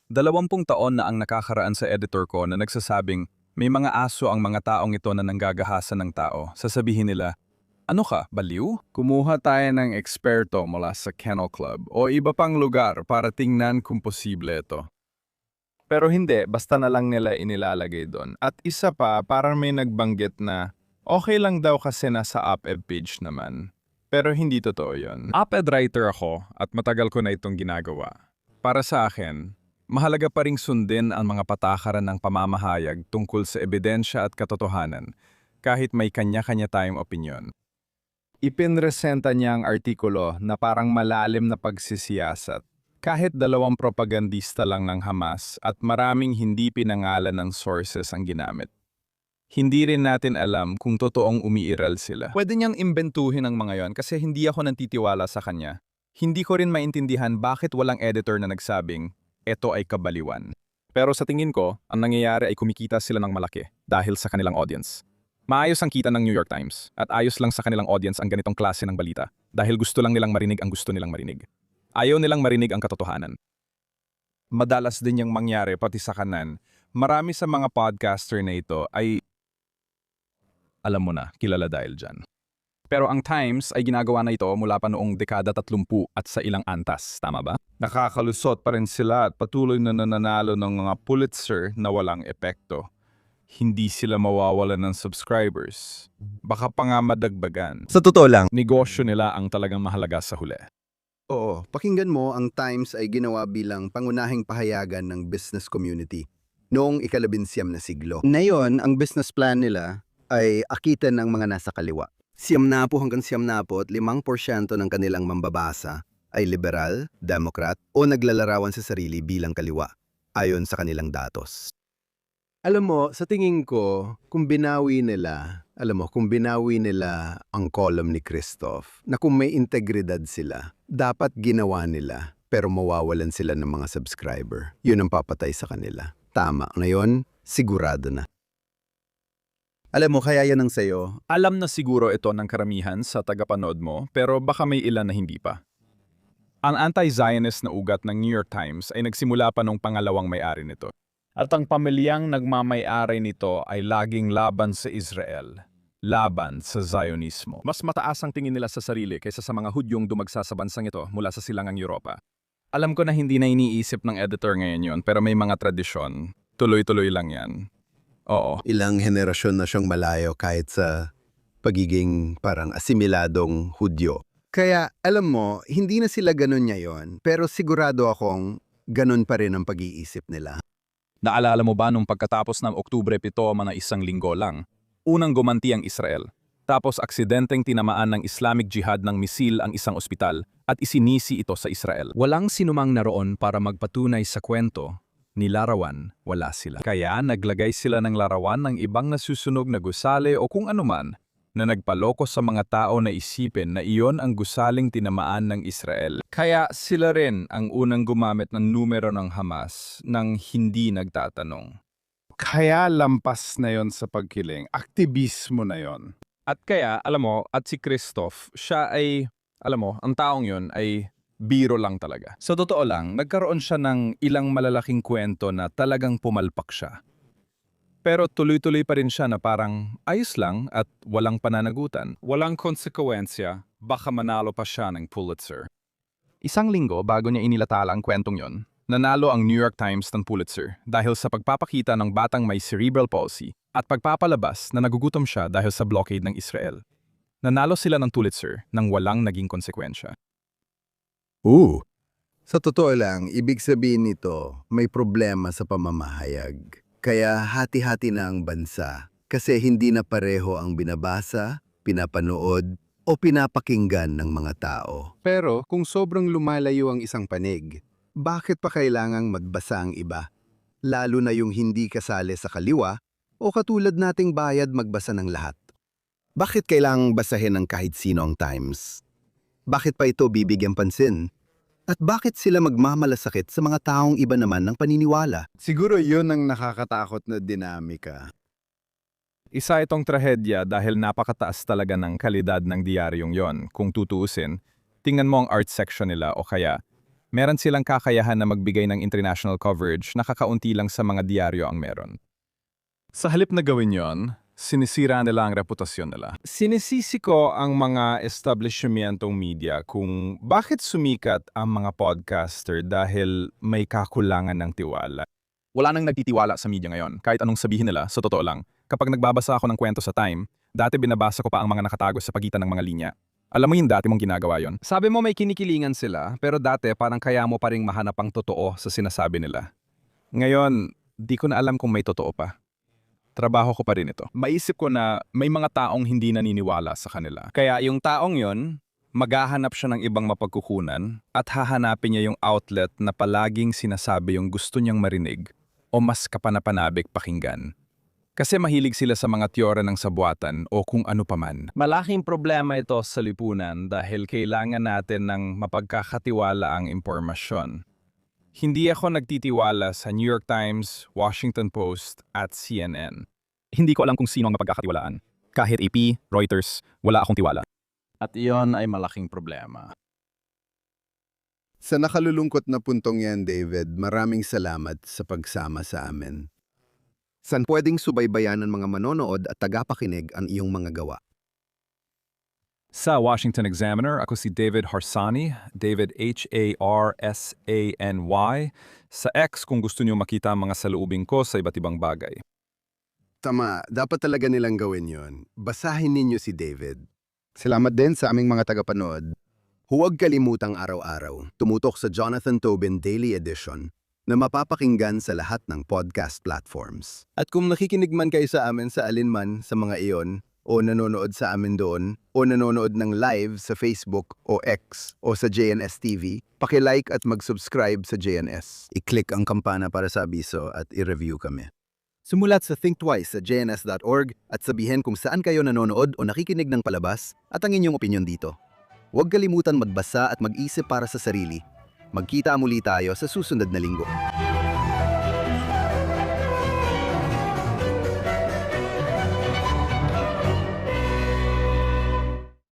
20 taon na ang nakakaraan sa editor ko na nagsasabing may mga aso ang mga taong ito na nanggagahasan ng tao. Sasabihin nila, ano ka, baliw? Kumuha tayo ng eksperto mula sa Kennel Club o iba pang lugar para tingnan kung posible ito. Pero hindi, basta na lang nila inilalagay doon. At isa pa, parang may nagbanggit na okay lang daw kasi nasa op-ed page naman. Pero hindi totoo yun. Op-ed writer ako at matagal ko na itong ginagawa. Para sa akin, mahalaga pa ring sundin ang mga patakaran ng pamamahayag tungkol sa ebidensya at katotohanan kahit may kanya-kanya tayong opinyon. Ipinresenta niya ang artikulo na parang malalim na pagsisiyasat. Kahit 2 propagandista lang ng Hamas at maraming hindi pinangalan ng sources ang ginamit. Hindi rin natin alam kung totoong umiiral sila. Pwede niyang imbentuhin ang mga yon kasi hindi ako nantitiwala sa kanya. Hindi ko rin maintindihan bakit walang editor na nagsabing, eto ay kabaliwan. Pero sa tingin ko, ang nangyayari ay kumikita sila ng malaki dahil sa kanilang audience. Maayos ang kita ng New York Times at ayos lang sa kanilang audience ang ganitong klase ng balita dahil gusto lang nilang marinig ang gusto nilang marinig. Ayaw nilang marinig ang katotohanan. Madalas din yung mangyari pati sa kanan. Marami sa mga podcaster na ito ay, alam mo na, kilala dahil dyan. Pero ang Times ay ginagawa na ito mula pa noong dekada 30 at sa ilang antas, tama ba? Nakakalusot pa rin sila at patuloy na nananalo ng mga Pulitzer na walang epekto. Hindi sila mawawalan ng subscribers. Baka pa nga madagbagan. Sa totoo lang, Negosyo nila ang talagang mahalaga sa huli. oo, pakinggan mo, ang Times ay ginawa bilang pangunahing pahayagan ng business community noong ika-19 na siglo. Ngayon, ang business plan nila ay akitan ng mga nasa kaliwa. 5% ng kanilang mambabasa ay liberal, demokrat o naglalarawan sa sarili bilang kaliwa, ayon sa kanilang datos. Alam mo, sa tingin ko, kung binawi nila ang column ni Christoph, na kung may integridad sila, dapat ginawa nila, pero mawawalan sila ng mga subscriber. Yun ang papatay sa kanila. Tama. Ngayon, sigurado na. Alam mo, kaya yan ang sayo. Alam na siguro ito ng karamihan sa tagapanood mo, pero baka may ilan na hindi pa. Ang anti-Zionist na ugat ng New York Times ay nagsimula pa nung pangalawang may-ari nito. At ang pamilyang nagmamay-ari nito ay laging laban sa Israel, laban sa Zionismo. Mas mataas ang tingin nila sa sarili kaysa sa mga Hudyong dumagsa sa bansang ito mula sa silangang Europa. Alam ko na hindi na iniisip ng editor ngayon yun, pero may mga tradisyon. Tuloy-tuloy lang yan. Oo. Ilang henerasyon na siyang malayo kahit sa pagiging parang asimiladong Hudyo. Kaya, alam mo, hindi na sila ganun ngayon, pero sigurado akong ganun pa rin ang pag-iisip nila. Naalala mo ba nung pagkatapos ng Oktubre 7, mga isang linggo lang, unang gumanti ang Israel, tapos aksidenteng tinamaan ng Islamic Jihad ng misil ang isang ospital at isinisi ito sa Israel. Walang sinumang naroon para magpatunay sa kwento, ni larawan, wala sila. Kaya naglagay sila ng larawan ng ibang nasusunog na gusali o kung anuman na nagpaloko sa mga tao na isipin na iyon ang gusaling tinamaan ng Israel. Kaya sila rin ang unang gumamit ng numero ng Hamas nang hindi nagtatanong. Kaya lampas na yon sa pagkiling. Aktivismo na yon. At kaya, alam mo, at si Christoph, siya ay, alam mo, ang taong yon ay biro lang talaga. Sa totoo lang, nagkaroon siya ng ilang malalaking kwento na talagang pumalpak siya. Pero tuloy-tuloy pa rin siya na parang ayos lang at walang pananagutan. Walang konsekwensya, baka manalo pa siya ng Pulitzer. Isang linggo bago niya inilatala ang kwentong yon, nanalo ang New York Times ng Pulitzer dahil sa pagpapakita ng batang may cerebral palsy at pagpapalabas na nagugutom siya dahil sa blockade ng Israel. Nanalo sila ng Pulitzer nang walang naging konsekwensya. Sa totoo lang, ibig sabihin nito, may problema sa pamamahayag. Kaya hati-hati na ang bansa kasi hindi na pareho ang binabasa, pinapanood o pinapakinggan ng mga tao. Pero kung sobrang lumalayo ang isang panig, bakit pa kailangang magbasa ang iba? Lalo na yung hindi kasali sa kaliwa o katulad nating bayad magbasa ng lahat. Bakit kailangang basahin ng kahit sino ang Times? Bakit pa ito bibigyang pansin? At bakit sila magmamalasakit sa mga taong iba naman ng paniniwala? Siguro yun ang nakakatakot na dinamika. Isa itong trahedya dahil napakataas talaga ng kalidad ng diaryong yon. Kung tutuusin, tingnan mo ang art section nila o kaya, meron silang kakayahan na magbigay ng international coverage na kakaunti lang sa mga diaryo ang meron. Sa halip na gawin yon, sinisira nila ang reputasyon nila. Sinisisi ko ang mga establishmentong media kung bakit sumikat ang mga podcaster dahil may kakulangan ng tiwala. Wala nang nagtitiwala sa media ngayon, kahit anong sabihin nila, sa totoo lang. Kapag nagbabasa ako ng kwento sa Time, dati binabasa ko pa ang mga nakatago sa pagitan ng mga linya. Alam mo yung dati mong ginagawa yon. Sabi mo may kinikilingan sila, pero dati parang kaya mo pa ring mahanap ang totoo sa sinasabi nila. Ngayon, di ko na alam kung may totoo pa. Trabaho ko pa rin ito. Maisip ko na may mga taong hindi naniniwala sa kanila. Kaya yung taong yon, maghahanap siya ng ibang mapagkukunan at hahanapin niya yung outlet na palaging sinasabi yung gusto niyang marinig o mas kapanapanabik pakinggan. Kasi mahilig sila sa mga teorya ng sabuatan o kung ano paman. Malaking problema ito sa lipunan dahil kailangan natin ng mapagkakatiwala ang impormasyon. Hindi ako nagtitiwala sa New York Times, Washington Post at CNN. Hindi ko alam kung sino ang mapagkakatiwalaan. Kahit AP, Reuters, wala akong tiwala. At iyon ay malaking problema. Sa nakalulungkot na puntong yan, David, maraming salamat sa pagsama sa amin. San pwedeng subaybayan ng mga manonood at tagapakinig ang iyong mga gawa? Sa Washington Examiner, ako si David Harsany, David Harsany. Sa X kung gusto niyo makita ang mga saloobin ko sa iba't ibang bagay. Tama, dapat talaga nilang gawin yon. Basahin ninyo si David. Salamat din sa aming mga tagapanood. Huwag kalimutang araw-araw tumutok sa Jonathan Tobin Daily Edition na mapapakinggan sa lahat ng podcast platforms. At kung nakikinig man kayo sa amin sa alinman sa mga iyon, o nanonood sa amin doon, o nanonood ng live sa Facebook o X o sa JNS TV, paki-like at mag-subscribe sa JNS. I-click ang kampana para sa abiso at i-review kami. Sumulat sa Think Twice sa jns.org at sabihin kung saan kayo nanonood o nakikinig ng palabas at ang inyong opinyon dito. Huwag kalimutan magbasa at mag-isip para sa sarili. Magkita muli tayo sa susunod na linggo.